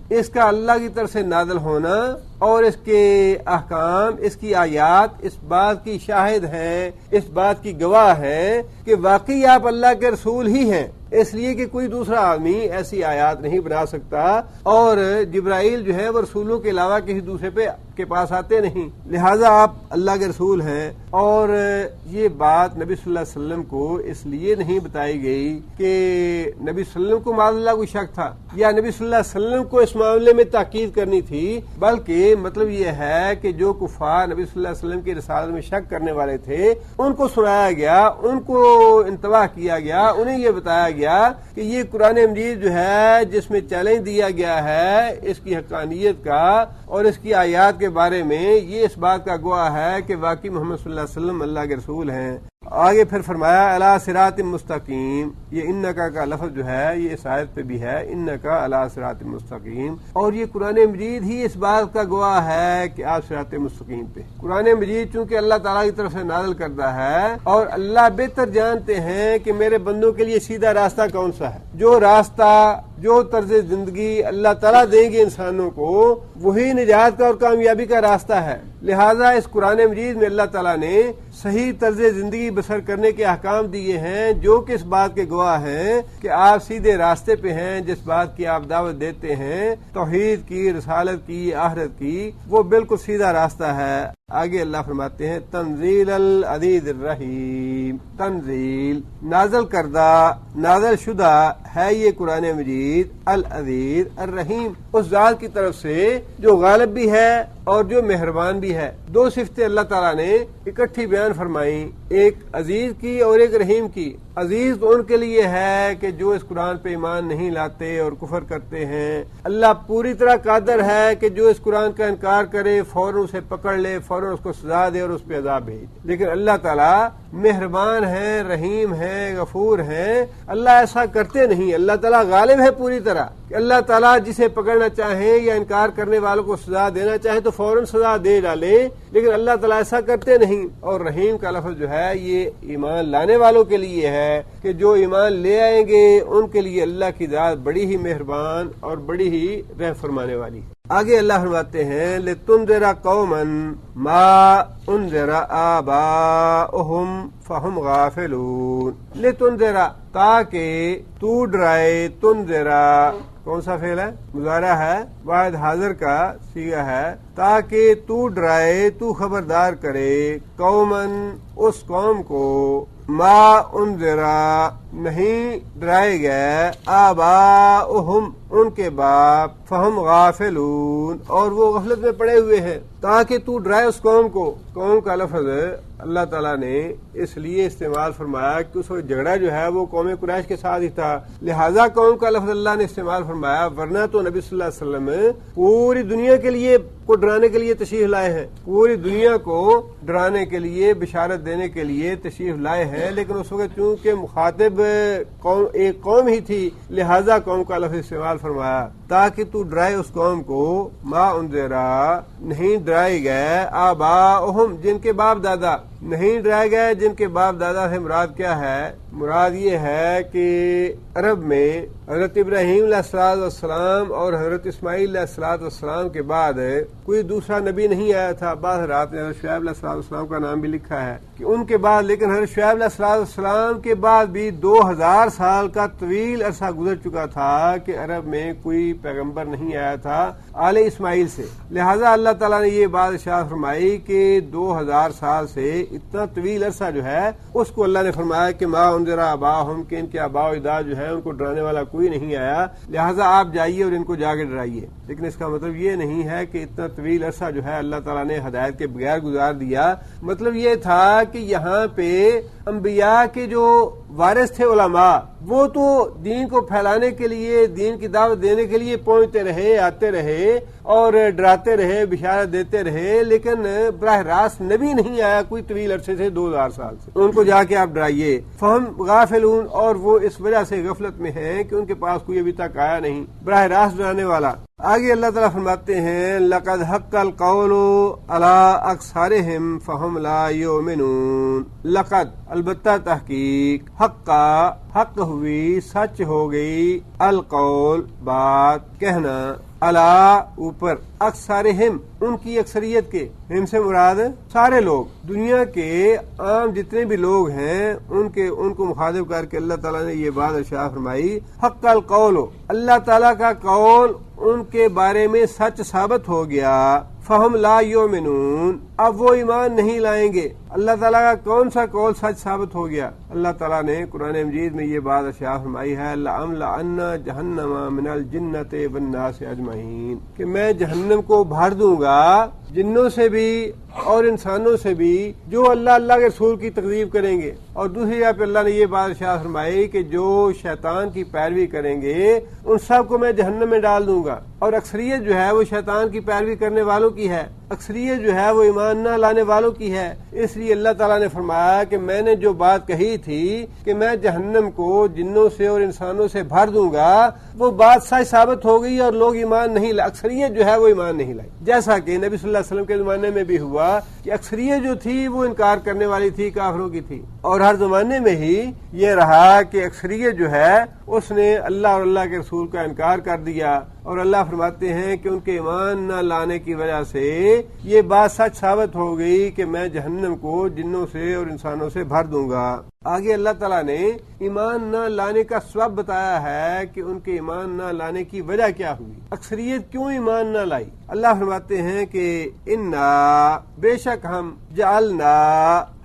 اس کا اللہ کی طرف سے نازل ہونا اور اس کے احکام، اس کی آیات اس بات کی شاہد ہیں، اس بات کی گواہ ہیں کہ واقعی آپ اللہ کے رسول ہی ہیں، اس لیے کہ کوئی دوسرا آدمی ایسی آیات نہیں بنا سکتا، اور جبرائیل جو ہے وہ رسولوں کے علاوہ کسی دوسرے کے پاس آتے نہیں، لہٰذا آپ اللہ کے رسول ہیں۔ اور یہ بات نبی صلی اللہ علیہ وسلم کو اس لیے نہیں بتائی گئی کہ نبی صلی اللہ علیہ وسلم کو معاذ اللہ کوئی شک تھا یا نبی صلی اللہ علیہ وسلم کو اس معاملے میں تاکید کرنی تھی، بلکہ مطلب یہ ہے کہ جو کفار نبی صلی اللہ علیہ وسلم کی رسالت میں شک کرنے والے تھے ان کو سنایا گیا، ان کو انتباہ کیا گیا، انہیں یہ بتایا گیا کہ یہ قرآن مجید جو ہے جس میں چیلنج دیا گیا ہے اس کی حقانیت کا اور اس کی آیات کے کے بارے میں یہ اس بات کا گواہ ہے کہ واقعی محمد صلی اللہ علیہ وسلم اللہ کے رسول ہیں۔ آگے پھر فرمایا الی صراط مستقیم، یہ انکا کا لفظ جو ہے یہ اس آیت پہ بھی ہے، انکا الی صراط مستقیم، اور یہ قرآن مجید ہی اس بات کا گواہ ہے کہ آپ صراط مستقیم پہ۔ قرآن مجید چونکہ اللہ تعالیٰ کی طرف سے نازل کردہ ہے اور اللہ بہتر جانتے ہیں کہ میرے بندوں کے لیے سیدھا راستہ کون سا ہے، جو راستہ جو طرز زندگی اللہ تعالیٰ دیں گے انسانوں کو وہی نجات کا اور کامیابی کا راستہ ہے۔ لہٰذا اس قرآن مجید میں اللہ تعالیٰ نے صحیح طرز زندگی بسر کرنے کے احکام دیے ہیں جو کہ اس بات کے گواہ ہیں کہ آپ سیدھے راستے پہ ہیں، جس بات کی آپ دعوت دیتے ہیں توحید کی، رسالت کی، آخرت کی، وہ بالکل سیدھا راستہ ہے۔ آگے اللہ فرماتے ہیں تنزیل العزیز الرحیم، تنزیل نازل کردہ، نازل شدہ ہے یہ قرآن مجید العزیز الرحیم، اس ذات کی طرف سے جو غالب بھی ہے اور جو مہربان بھی ہے۔ دو صفتیں اللہ تعالیٰ نے اکٹھی بیان فرمائی، ایک عزیز کی اور ایک رحیم کی۔ عزیز تو ان کے لیے ہے کہ جو اس قرآن پہ ایمان نہیں لاتے اور کفر کرتے ہیں، اللہ پوری طرح قادر ہے کہ جو اس قرآن کا انکار کرے فوراً اسے پکڑ لے، فوراً اس کو سزا دے اور اس پہ عذاب بھیج۔ لیکن اللہ تعالیٰ مہربان ہے، رحیم ہے، غفور ہے، اللہ ایسا کرتے نہیں۔ اللہ تعالیٰ غالب ہے پوری طرح کہ اللہ تعالیٰ جسے پکڑنا چاہیں یا انکار کرنے والوں کو سزا دینا چاہیں تو فوراً سزا دے ڈالیں، لیکن اللہ تعالیٰ ایسا کرتے نہیں۔ اور رحیم کا لفظ جو ہے یہ ایمان لانے والوں کے لیے ہے کہ جو ایمان لے آئیں گے ان کے لیے اللہ کی ذات بڑی ہی مہربان اور بڑی ہی رحم فرمانے والی ہے۔ آگے اللہ فرماتے ہیں لِتُنذِرَ قَوْمًا مَا أُنذِرَ آبَاؤُهُمْ فَهُمْ غَافِلُونَ، لِتُنذِرَ تاکہ تو ڈرائے، تنذرا کون سا فعل ہے؟ مضارع ہے، واحد حاضر کا صیغہ ہے، تاکہ تو ڈرائے، تو خبردار کرے، قومن اس قوم کو، ما انذرا نہیں ڈرائے گئے، آباؤہم ان کے باپ، فہم غافلون اور وہ غفلت میں پڑے ہوئے ہیں، تاکہ تو ڈرائے اس قوم کو۔ قوم کا لفظ اللہ تعالیٰ نے اس لیے استعمال فرمایا کہ اس وقت جھگڑا جو ہے وہ قوم قریش کے ساتھ ہی تھا، لہذا قوم کا لفظ اللہ نے استعمال فرمایا، ورنہ تو نبی صلی اللہ علیہ وسلم پوری دنیا کے لیے کو ڈرانے کے لیے تشریف لائے ہیں، پوری دنیا کو ڈرانے کے لیے، بشارت دینے کے لیے تشریف لائے ہیں، لیکن اس وقت چونکہ مخاطب ایک قوم ہی تھی لہذا قوم کا لفظ استعمال فرمایا، تاکہ تو ڈرائے اس قوم کو، ما انذرا نہیں ڈرائے گئے، آباؤہم جن کے باپ دادا، نہیں ڈرائے گئے جن کے باپ دادا سے مراد کیا ہے؟ مراد یہ ہے کہ عرب میں حضرت ابراہیم علیہ السلام اور حضرت اسماعیل علیہ السلام کے بعد کوئی دوسرا نبی نہیں آیا تھا۔ بعض رات نے حضرت شعیب علیہ السلام کا نام بھی لکھا ہے کہ ان کے بعد، لیکن حضرت شعیب علیہ السلام کے بعد بھی 2000 سال کا طویل عرصہ گزر چکا تھا کہ عرب میں کوئی پیغمبر نہیں آیا تھا آل اسماعیل سے، لہذا اللہ تعالیٰ نے یہ بات ارشاد فرمائی کہ 2000 سال سے اتنا طویل عرصہ جو ہے اس کو اللہ نے فرمایا کہ ما انذر آباؤہم کہ ان کے آباء و اجداد جو ہے ان کو ڈرانے والا کوئی نہیں آیا، لہذا آپ جائیے اور ان کو جا کے ڈرائیے۔ لیکن اس کا مطلب یہ نہیں ہے کہ اتنا طویل عرصہ جو ہے اللہ تعالیٰ نے ہدایت کے بغیر گزار دیا، مطلب یہ تھا کہ یہاں پہ انبیاء کے جو وارث تھے علماء، وہ تو دین کو پھیلانے کے لیے، دین کی دعوت دینے کے لیے پہنچتے رہے، آتے رہے اور ڈراتے رہے، بشارت دیتے رہے، لیکن براہ راست نبی نہیں آیا کوئی طویل عرصے سے، 2000 سال سے، ان کو جا کے آپ ڈرائیے۔ فہم غافلون اور وہ اس وجہ سے غفلت میں ہیں کہ ان کے پاس کوئی ابھی تک آیا نہیں براہ راست ڈرانے والا۔ آگے اللہ تعالیٰ فرماتے ہیں لقد حق القول علی اکثرہم فہم لا یؤمنون، لقد البتہ تحقیق، حق ہوئی، سچ ہو گئی، القول بات، کہنا، علی اوپر، اکثرہم ان کی اکثریت کے، ہم سے مراد سارے لوگ، دنیا کے عام جتنے بھی لوگ ہیں ان کو مخاطب کر کے اللہ تعالیٰ نے یہ بات ارشاد فرمائی، حق القول اللہ تعالیٰ کا قول ان کے بارے میں سچ ثابت ہو گیا، فہم لا یؤمنون اب وہ ایمان نہیں لائیں گے۔ اللہ تعالیٰ کا کون سا قول سچ ثابت ہو گیا؟ اللہ تعالیٰ نے قرآن مجید میں یہ بات ارشاد فرمائی ہے لَأَمْلَأَنَّ جَهَنَّمَ مِنَ الْجِنَّةِ وَالنَّاسِ أَجْمَعِينَ کہ میں جہنم کو بھر دوں گا جنوں سے بھی اور انسانوں سے بھی جو اللہ کے رسول کی تکذیب کریں گے، اور دوسری جگہ پہ اللہ نے یہ بات ارشاد فرمائی کہ جو شیطان کی پیروی کریں گے ان سب کو میں جہنم میں ڈال دوں گا، اور اکثریت جو ہے وہ شیطان کی پیروی کرنے والوں کی ہے۔ اکثریت جو ہے وہ ایمان نہ لانے والوں کی ہے۔ اس لیے اللہ تعالیٰ نے فرمایا کہ میں نے جو بات کہی تھی کہ میں جہنم کو جنوں سے اور انسانوں سے بھر دوں گا، وہ بات سچ ثابت ہو گئی اور لوگ ایمان نہیں لائے، اکثریت جو ہے وہ ایمان نہیں لائی۔ جیسا کہ نبی صلی اللہ علیہ وسلم کے زمانے میں بھی ہوا کہ اکثریت جو تھی وہ انکار کرنے والی تھی، کافروں کی تھی، اور ہر زمانے میں ہی یہ رہا کہ اکثریت جو ہے اس نے اللہ اور اللہ کے رسول کا انکار کر دیا، اور اللہ فرماتے ہیں کہ ان کے ایمان نہ لانے کی وجہ سے یہ بات سچ ثابت ہو گئی کہ میں جہنم کو جنوں سے اور انسانوں سے بھر دوں گا۔ آگے اللہ تعالیٰ نے ایمان نہ لانے کا سبب بتایا ہے کہ ان کے ایمان نہ لانے کی وجہ کیا ہوئی، اکثریت کیوں ایمان نہ لائی۔ اللہ فرماتے ہیں کہ انا بے شک ہم جعلنا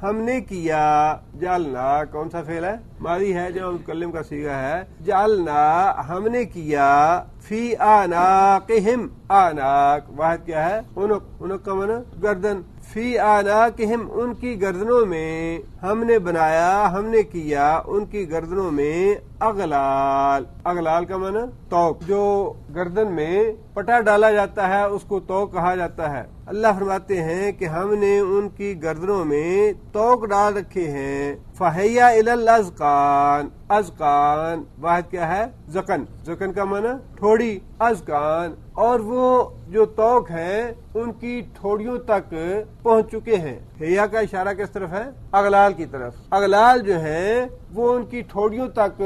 ہم نے کیا، جعلنا کون سا فعل ہے؟ ماضی ہے جو متکلم کا صیغہ ہے۔ جعلنا ہم نے کیا، فی آناقہم، آناق واحد کیا ہے؟ عنق کا معنی گردن، فی آناقہم ان کی گردنوں میں ہم نے بنایا، ہم نے کیا ان کی گردنوں میں اغلال، اغلال کا معنی توق، جو گردن میں پٹا ڈالا جاتا ہے اس کو توق کہا جاتا ہے۔ اللہ فرماتے ہیں کہ ہم نے ان کی گردنوں میں توق ڈال رکھے ہیں۔ فہیا الی الاذقان، اذقان واحد کیا ہے؟ زکن، زکن کا معنی ٹھوڑی، اذقان، اور وہ جو توق ہیں ان کی ٹھوڑیوں تک پہنچ چکے ہیں۔ ہیا کا اشارہ کس طرف ہے؟ اغلال کی طرف۔ اغلال جو ہیں وہ ان کی ٹھوڑیوں تک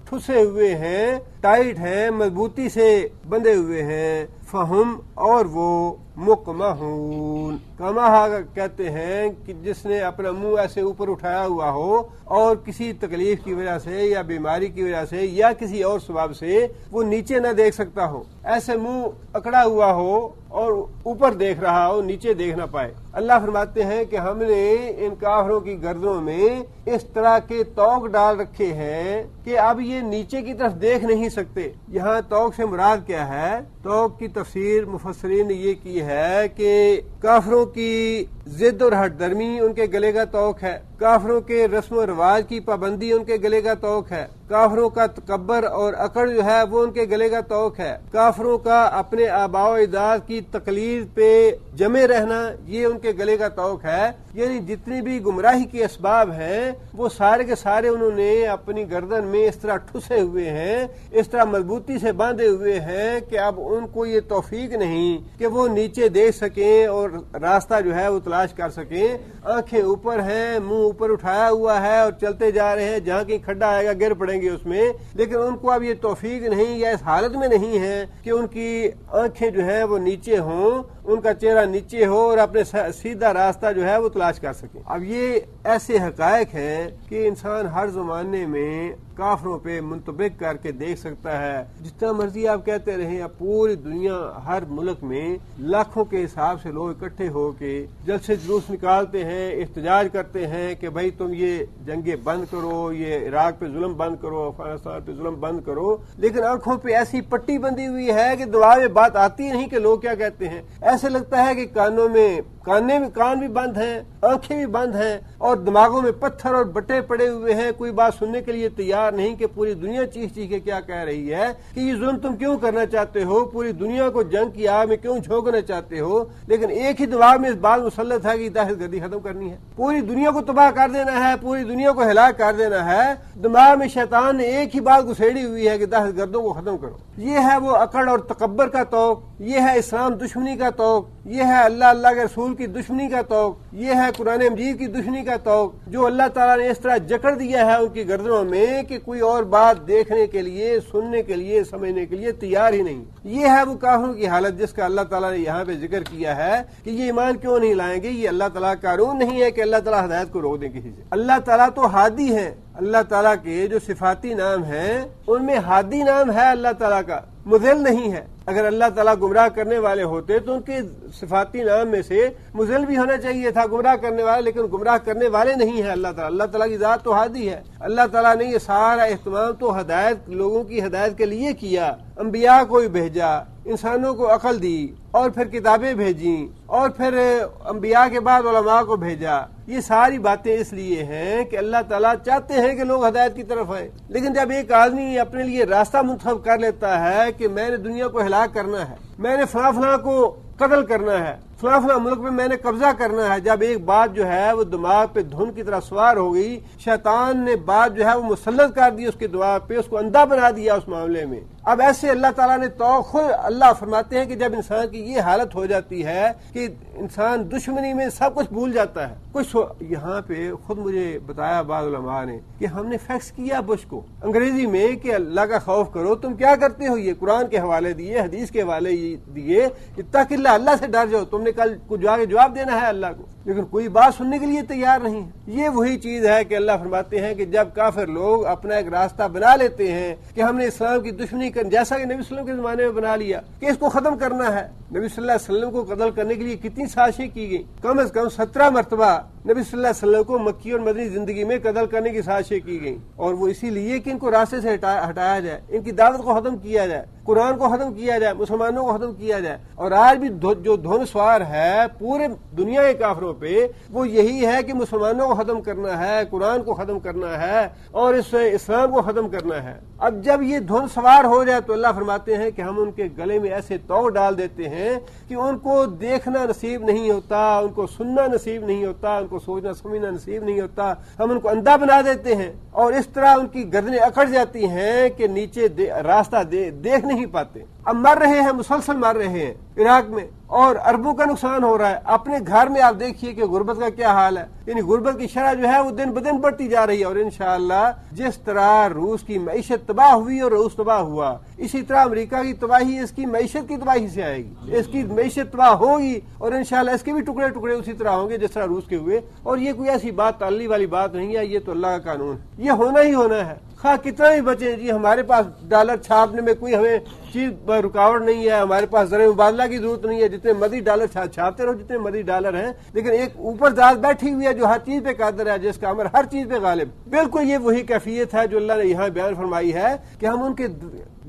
ٹھسے ہوئے ہیں، ٹائٹ ہیں، مضبوطی سے بندھے ہوئے ہیں۔ فہم اور وہ مقمحون، کماہا کہتے ہیں کہ جس نے اپنا منہ ایسے اوپر اٹھایا ہوا ہو اور کسی تکلیف کی وجہ سے یا بیماری کی وجہ سے یا کسی اور سبب سے وہ نیچے نہ دیکھ سکتا ہو، ایسے منہ اکڑا ہوا ہو اور اوپر دیکھ رہا ہو، نیچے دیکھ نہ پائے۔ اللہ فرماتے ہیں کہ ہم نے ان کافروں کی گردنوں میں اس طرح کے توق ڈال رکھے ہیں کہ اب یہ نیچے کی طرف دیکھ نہیں سکتے۔ یہاں توق سے مراد کیا ہے؟ توق کی تفسیر مفسرین نے یہ کی ہے کہ کافروں کی ضد اور ہٹ درمی ان کے گلے کا توق ہے، کافروں کے رسم و رواج کی پابندی ان کے گلے کا توق ہے، کافروں کا تکبر اور اکڑ جو ہے وہ ان کے گلے کا توق ہے، کافروں کا اپنے آباء و اجداد کی تقلید پہ جمے رہنا یہ ان کے گلے کا توق ہے۔ یعنی جتنی بھی گمراہی کے اسباب ہیں وہ سارے کے سارے انہوں نے اپنی گردن میں اس طرح ٹھسے ہوئے ہیں، اس طرح مضبوطی سے باندھے ہوئے ہیں کہ اب ان کو یہ توفیق نہیں کہ وہ نیچے دیکھ سکیں اور راستہ جو ہے وہ تلاش کر سکیں۔ آنکھیں اوپر ہیں، منہ اوپر اٹھایا ہوا ہے اور چلتے جا رہے ہیں، جہاں کہیں کھڈا آئے گا گر پڑیں گے اس میں، لیکن ان کو اب یہ توفیق نہیں یا اس حالت میں نہیں ہے کہ ان کی آنکھیں جو ہیں وہ نیچے ہوں، ان کا چہرہ نیچے ہو اور اپنے سیدھا راستہ جو ہے وہ تلاش کر سکیں۔ اب یہ ایسے حقائق ہیں کہ انسان ہر زمانے میں کافروں پہ منطبق کر کے دیکھ سکتا ہے۔ جتنا مرضی آپ کہتے رہیں، اب پوری دنیا ہر ملک میں لاکھوں کے حساب سے لوگ اکٹھے ہو کے جلسے جلوس نکالتے ہیں، احتجاج کرتے ہیں کہ بھائی تم یہ جنگیں بند کرو، یہ عراق پہ ظلم بند کرو، افغانستان پہ ظلم بند کرو، لیکن آنکھوں پہ ایسی پٹی بندھی ہوئی ہے کہ دماغ میں بات آتی نہیں کہ لوگ کیا کہتے ہیں۔ ایسے لگتا ہے کہ کان بھی بند ہیں، آنکھیں بھی بند ہیں اور دماغوں میں پتھر اور بٹے پڑے ہوئے ہیں، کوئی بات سننے کے لیے تیار نہیں کہ پوری دنیا چیخ چیخ کے کیا کہہ رہی ہے کہ یہ ظلم تم کیوں کرنا چاہتے ہو، پوری دنیا کو جنگ کی آگ میں کیوں جھونکنا چاہتے ہو، لیکن ایک ہی دماغ میں اس بات مسلط ہے کہ دہشت گردی ختم کرنی ہے، پوری دنیا کو تباہ کر دینا ہے، پوری دنیا کو ہلاک کر دینا ہے۔ دماغ میں شیطان نے ایک ہی بات گسیڑی ہوئی ہے کہ دہشت گردوں کو ختم کرو۔ یہ ہے وہ اکڑ اور تکبر کا توق، یہ ہے اسلام دشمنی کا توق، یہ ہے اللہ کے رسول کی دشمنی کا توق، یہ ہے قرآن مجید کی دشمنی کا توق، جو اللہ تعالیٰ نے اس طرح جکڑ دیا ہے ان کی گردنوں میں کہ کوئی اور بات دیکھنے کے لیے، سننے کے لیے، سمجھنے کے لیے تیار ہی نہیں۔ یہ ہے وہ کافروں کی حالت جس کا اللہ تعالیٰ نے یہاں پہ ذکر کیا ہے کہ یہ ایمان کیوں نہیں لائیں گے۔ یہ اللہ تعالیٰ کا قانون نہیں ہے کہ اللہ تعالیٰ ہدایت کو روک دیں کسی سے۔ اللہ تعالیٰ تو ہادی ہے، اللہ تعالیٰ کے جو صفاتی نام ہیں ان میں ہادی نام ہے اللہ تعالیٰ کا، مضل نہیں ہے۔ اگر اللہ تعالیٰ گمراہ کرنے والے ہوتے تو ان کے صفاتی نام میں سے مضل بھی ہونا چاہیے تھا، گمراہ کرنے والے، لیکن گمراہ کرنے والے نہیں ہیں اللہ تعالیٰ۔ اللہ تعالیٰ کی ذات تو ہادی ہے۔ اللہ تعالیٰ نے یہ سارا اہتمام تو ہدایت، لوگوں کی ہدایت کے لیے کیا، انبیاء کو بھیجا، انسانوں کو عقل دی اور پھر کتابیں بھیجیں اور پھر انبیاء کے بعد علماء کو بھیجا۔ یہ ساری باتیں اس لیے ہیں کہ اللہ تعالیٰ چاہتے ہیں کہ لوگ ہدایت کی طرف آئیں، لیکن جب ایک آدمی اپنے لیے راستہ منتخب کر لیتا ہے کہ میں نے دنیا کو ہلاک کرنا ہے، میں نے فلاں فلاں کو قتل کرنا ہے، فلاں فلاں ملک میں نے قبضہ کرنا ہے. جب ایک بات جو ہے وہ دماغ پہ دھن کی طرح سوار ہو گئی، شیطان نے بات جو ہے وہ مسلط کر دی اس کے دماغ پہ، اس کو اندھا بنا دیا اس معاملے میں. اب ایسے اللہ تعالیٰ نے تو خود اللہ فرماتے ہیں کہ جب انسان کی یہ حالت ہو جاتی ہے کہ انسان دشمنی میں سب کچھ بھول جاتا ہے. کچھ یہاں پہ خود مجھے بتایا بعض علماء نے کہ ہم نے فیکس کیا بش کو انگریزی میں کہ اللہ کا خوف کرو، تم کیا کرتے ہو؟ یہ قرآن کے حوالے دیے، حدیث کے حوالے دیے، اتق اللہ، اللہ سے ڈر جاؤ. تم نے کل کچھ آگے جواب دینا ہے اللہ کو، لیکن کوئی بات سننے کے لیے تیار نہیں. یہ وہی چیز ہے کہ اللہ فرماتے ہیں کہ جب کافر لوگ اپنا ایک راستہ بنا لیتے ہیں کہ ہم نے اسلام کی دشمنی جیسا کہ نبی صلی اللہ علیہ وسلم کے زمانے میں بنا لیا کہ اس کو ختم کرنا ہے. نبی صلی اللہ علیہ وسلم کو قتل کرنے کے لیے کتنی سازشیں کی گئی؟ کم از کم 17 مرتبہ نبی صلی اللہ علیہ وسلم کو مکی اور مدنی زندگی میں قتل کرنے کی سازشیں کی گئیں، اور وہ اسی لیے کہ ان کو راستے سے ہٹایا جائے، ان کی دعوت کو ختم کیا جائے، قرآن کو ختم کیا جائے، مسلمانوں کو ختم کیا جائے. اور آج بھی جو دھن سوار ہے پورے دنیا کے کافروں پہ وہ یہی ہے کہ مسلمانوں کو ختم کرنا ہے، قرآن کو ختم کرنا ہے اور اس اسلام کو ختم کرنا ہے. اب جب یہ دھن سوار ہو جائے تو اللہ فرماتے ہیں کہ ہم ان کے گلے میں ایسے توق ڈال دیتے ہیں کہ ان کو دیکھنا نصیب نہیں ہوتا، ان کو سننا نصیب نہیں ہوتا، ان کو سوچنا سمجھنا نصیب نہیں ہوتا. ہم ان کو اندھا بنا دیتے ہیں اور اس طرح ان کی گردنیں اکڑ جاتی ہیں کہ نیچے راستہ دیکھ نہیں پاتے. اب مر رہے ہیں، مسلسل مر رہے ہیں عراق میں، اور اربوں کا نقصان ہو رہا ہے. اپنے گھر میں آپ دیکھیے کہ غربت کا کیا حال ہے، یعنی غربت کی شرح جو ہے وہ دن بدن بڑھتی جا رہی ہے. اور انشاءاللہ جس طرح روس کی معیشت تباہ ہوئی اور روس تباہ ہوا، اسی طرح امریکہ کی تباہی اس کی معیشت کی تباہی سے آئے گی. اس کی معیشت تباہ ہوگی اور انشاءاللہ اس کے بھی ٹکڑے ٹکڑے اسی طرح ہوں گے جس طرح روس کے ہوئے. اور یہ کوئی ایسی بات تعلی والی بات نہیں ہے، یہ تو اللہ کا قانون ہے، یہ ہونا ہی ہونا ہے. خواہ کتنا بھی بچے جی، ہمارے پاس ڈالر چھاپنے میں کوئی ہمیں چیز رکاوٹ نہیں ہے، ہمارے پاس زر مبادلہ کی ضرورت نہیں ہے، جتنے مرضی ڈالر چھاپتے رہو، جتنے مرضی ڈالر ہیں. لیکن ایک اوپر ذات بیٹھی ہوئی ہے جو ہر چیز پہ قادر ہے، جس کا امر ہر چیز پہ غالب. بالکل یہ وہی کیفیت ہے جو اللہ نے یہاں بیان فرمائی ہے کہ ہم ان کے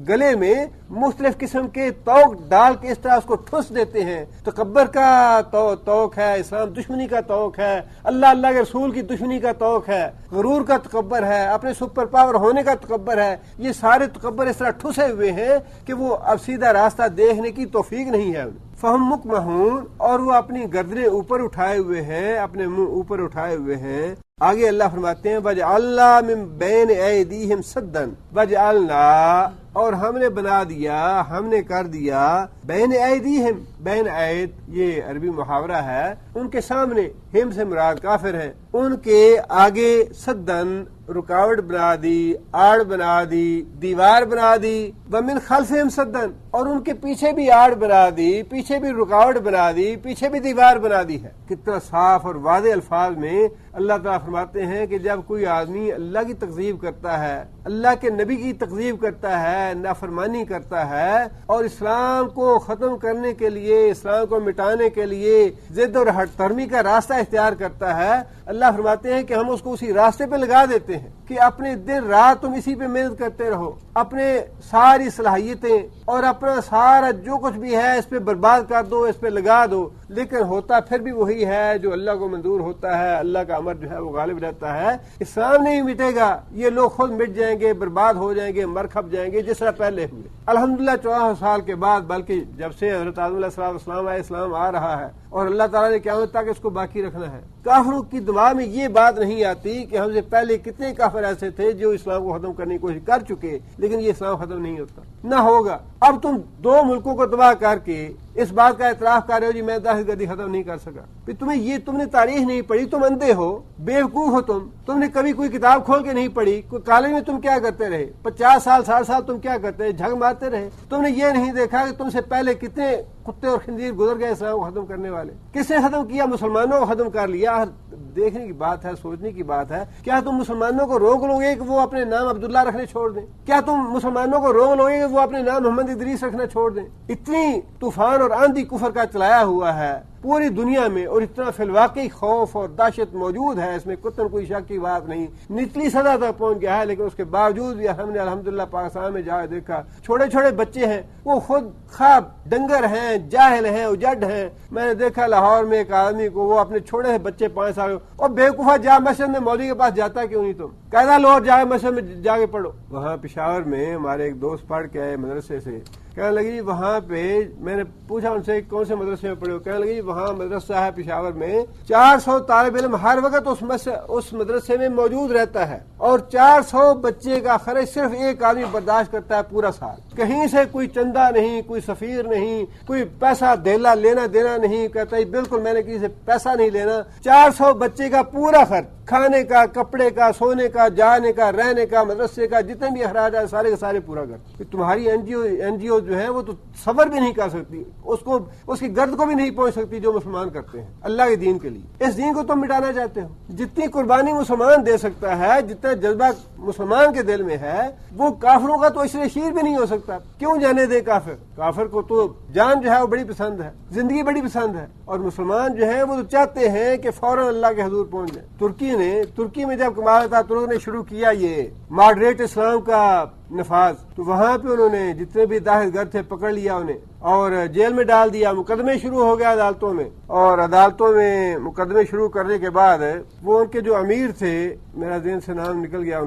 گلے میں مختلف قسم کے توق ڈال کے اس طرح اس کو ٹھس دیتے ہیں. تکبر کا توق ہے، اسلام دشمنی کا توق ہے، اللہ کے رسول کی دشمنی کا توق ہے، غرور کا تکبر ہے، اپنے سپر پاور ہونے کا تکبر ہے. یہ سارے تکبر اس طرح ٹھسے ہوئے ہیں کہ وہ اب سیدھا راستہ دیکھنے کی توفیق نہیں ہے. فہم مکمہون، اور وہ اپنی گردنیں اوپر اٹھائے ہوئے ہیں، اپنے منہ اوپر اٹھائے ہوئے ہیں. آگے اللہ فرماتے ہیں وَجَعَلْنَا مِن بَيْنِ أَيْدِيهِمْ سَدًّا، وَجَعَلْنَا، اور ہم نے بنا دیا، ہم نے کر دیا، بین ایدیہم، بین عید یہ عربی محاورہ ہے، ان کے سامنے، ہم سے مراد کافر ہیں، ان کے آگے سدن، رکاوٹ بنا دی، آڑ بنا دی، دیوار بنا دی. ومن خلفہم سدن، اور ان کے پیچھے بھی آڑ بنا دی، پیچھے بھی رکاوٹ بنا دی، پیچھے بھی دیوار بنا دی ہے. کتنا صاف اور واضح الفاظ میں اللہ تعالیٰ فرماتے ہیں کہ جب کوئی آدمی اللہ کی تکذیب کرتا ہے، اللہ کے نبی کی تکذیب کرتا ہے، نافرمانی کرتا ہے، اور اسلام کو ختم کرنے کے لیے، اسلام کو مٹانے کے لیے ضد اور ہٹ ترمی کا راستہ اختیار کرتا ہے، اللہ فرماتے ہیں کہ ہم اس کو اسی راستے پہ لگا دیتے ہیں کہ اپنے دن رات تم اسی پہ محنت کرتے رہو، اپنے ساری صلاحیتیں اور اپنا سارا جو کچھ بھی ہے اس پہ برباد کر دو، اس پہ لگا دو. لیکن ہوتا پھر بھی وہی ہے جو اللہ کو منظور ہوتا ہے، اللہ کا امر جو ہے وہ غالب رہتا ہے. اسلام نہیں مٹے گا، یہ لوگ خود مٹ جائیں گے، برباد ہو جائیں گے، مر کھپ جائیں گے جس طرح پہلے ہوئے. الحمدللہ 14 سال کے بعد، بلکہ جب سے حضرت آدم علیہ السلام آئے، اسلام آ رہا ہے، اور اللہ تعالیٰ نے قیامت تک اس کو باقی رکھنا ہے. کافروں کی دماغ میں یہ بات نہیں آتی کہ ہم سے پہلے کتنے کافر ایسے تھے جو اسلام کو ختم کرنے کی کوشش کر چکے، لیکن یہ اسلام ختم نہیں ہوتا، نہ ہوگا. اب تم 2 ملکوں کو تباہ کر کے اس بات کا اعتراف کر رہے ہو جی میں دہشت گردی ختم نہیں کر سکا. پھر تم نے تاریخ نہیں پڑھی، تم اندھے ہو، بیوقوف ہو، تم نے کبھی کوئی کتاب کھول کے نہیں پڑھی. کوئی کالج میں تم کیا کرتے رہے 50 سال 60 سال تم کیا کرتے رہے؟ جھگ مارتے رہے. تم نے یہ نہیں دیکھا کہ تم سے پہلے کتنے کتے اور خنزیر گزر گئے اسلام کو ختم کرنے والے. کس نے ختم کیا؟ مسلمانوں کو ختم کر لیا. دیکھنے کی بات ہے، سوچنے کی بات ہے. کیا تم مسلمانوں کو روک لو گے کہ وہ اپنے نام عبداللہ رکھنے چھوڑ دیں؟ کیا تم مسلمانوں کو روک لو گے کہ وہ اپنے نام محمد ادریس رکھنا چھوڑ دیں؟ اتنی طوفان اور آندھی کفر کا چلایا ہوا ہے پوری دنیا میں، اور اتنا فی الواقع خوف اور دہشت موجود ہے، اس میں کوئی شک کی بات نہیں. نچلی سطح تک پہنچ گیا ہے، لیکن اس کے باوجود بھی ہم نے الحمدللہ پاکستان میں جا دیکھا چھوٹے چھوٹے بچے ہیں، وہ خود خواب ڈنگر ہیں، جاہل ہیں، اجڈ ہیں. میں نے دیکھا لاہور میں ایک آدمی کو، وہ اپنے چھوٹے سے بچے 5 سال، اور بیوقوفہ جا مسجد میں مولوی کے پاس جاتا کیوں نہیں؟ تم قاعدہ لو اور جا مسجد میں جا کے پڑھو. وہاں پشاور میں ہمارے ایک دوست پڑھ کے آئے مدرسے سے، کہنے لگی جی وہاں پہ میں نے پوچھا ان سے کون سے مدرسے میں پڑھے ہو؟ کہنے لگی جی وہاں مدرسہ ہے پشاور میں، 400 طالب علم ہر وقت اس مدرسے میں موجود رہتا ہے، اور 400 بچے کا خرچ صرف ایک آدمی برداشت کرتا ہے پورا سال، کہیں سے کوئی چندہ نہیں، کوئی سفیر نہیں، کوئی پیسہ لینا دینا نہیں، کہتا ہے بالکل میں نے کسی سے پیسہ نہیں لینا، 400 بچے کا پورا خرچ، کھانے کا، کپڑے کا، سونے کا، جانے کا، رہنے کا، مدرسے کا، جتنے بھی اخراجات سارے کے سارے پورا کر۔ تمہاری این جی او جو ہے وہ تو صبر بھی نہیں کر سکتی، اس کی گرد کو بھی نہیں پہنچ سکتی جو مسلمان کرتے ہیں اللہ کے دین کے لیے۔ اس دین کو تم مٹانا چاہتے ہو؟ جتنی قربانی مسلمان دے سکتا ہے، جتنا جذبہ مسلمان کے دل میں ہے، وہ کافروں کا تو عشر شیر بھی نہیں ہو سکتا۔ کیوں جانے دے کافر کو تو جان جو ہے وہ بڑی پسند ہے، زندگی بڑی پسند ہے، اور مسلمان جو ہے وہ تو چاہتے ہیں کہ فوراً اللہ کے حضور پہنچ جائے۔ ترکی میں جب کمال ترک نے شروع کیا یہ ماڈریٹ اسلام کا نفاذ، تو وہاں پہ انہوں نے جتنے بھی دہشت گرد تھے پکڑ لیا انہیں اور جیل میں ڈال دیا، مقدمے شروع ہو گیا عدالتوں میں، اور عدالتوں میں مقدمے شروع کرنے کے بعد وہ ان کے جو امیر تھے، میرا ذہن سے نام نکل گیا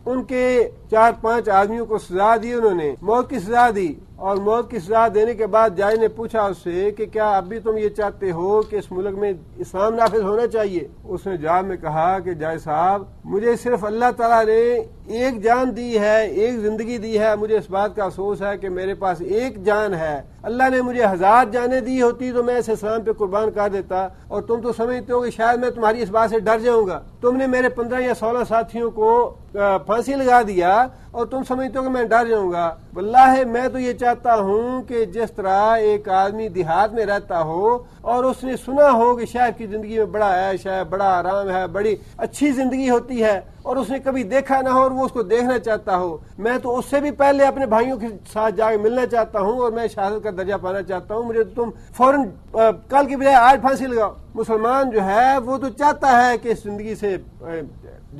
ان کے 4-5 آدمیوں کو سزا دی، انہوں نے موت کی سزا دی، اور موت کی سزا دینے کے بعد جج نے پوچھا اس سے کہ کیا اب بھی تم یہ چاہتے ہو کہ اس ملک میں اسلام نافذ ہونا چاہیے؟ اس نے جواب میں کہا کہ جج صاحب مجھے صرف اللہ تعالیٰ نے ایک جان دی ہے، ایک زندگی دی ہے، مجھے اس بات کا افسوس ہے کہ میرے پاس ایک جان ہے، اللہ نے مجھے 1000 جانیں دی ہوتی تو میں اس اسلام پہ قربان کر دیتا، اور تم تو سمجھتے ہو کہ شاید میں تمہاری اس بات سے ڈر جاؤں گا، تم نے میرے 15 یا 16 ساتھیوں کو پھانسی لگا دیا اور تم سمجھتے ہو کہ میں ڈر جاؤں گا۔ واللہ میں تو یہ چاہتا ہوں کہ جس طرح ایک آدمی دیہات میں رہتا ہو اور اس نے سنا ہو کہ شاید کی زندگی میں بڑا عیش ہے، بڑا آرام ہے، بڑی اچھی زندگی ہوتی ہے، اور اس نے کبھی دیکھا نہ ہو اور وہ اس کو دیکھنا چاہتا ہو، میں تو اس سے بھی پہلے اپنے بھائیوں کے ساتھ جا کے ملنا چاہتا ہوں اور میں شہادت کا درجہ پانا چاہتا ہوں، مجھے تو تم فوراً کل کی بجائے آج پھانسی لگاؤ۔ مسلمان جو ہے وہ تو چاہتا ہے کہ اس زندگی سے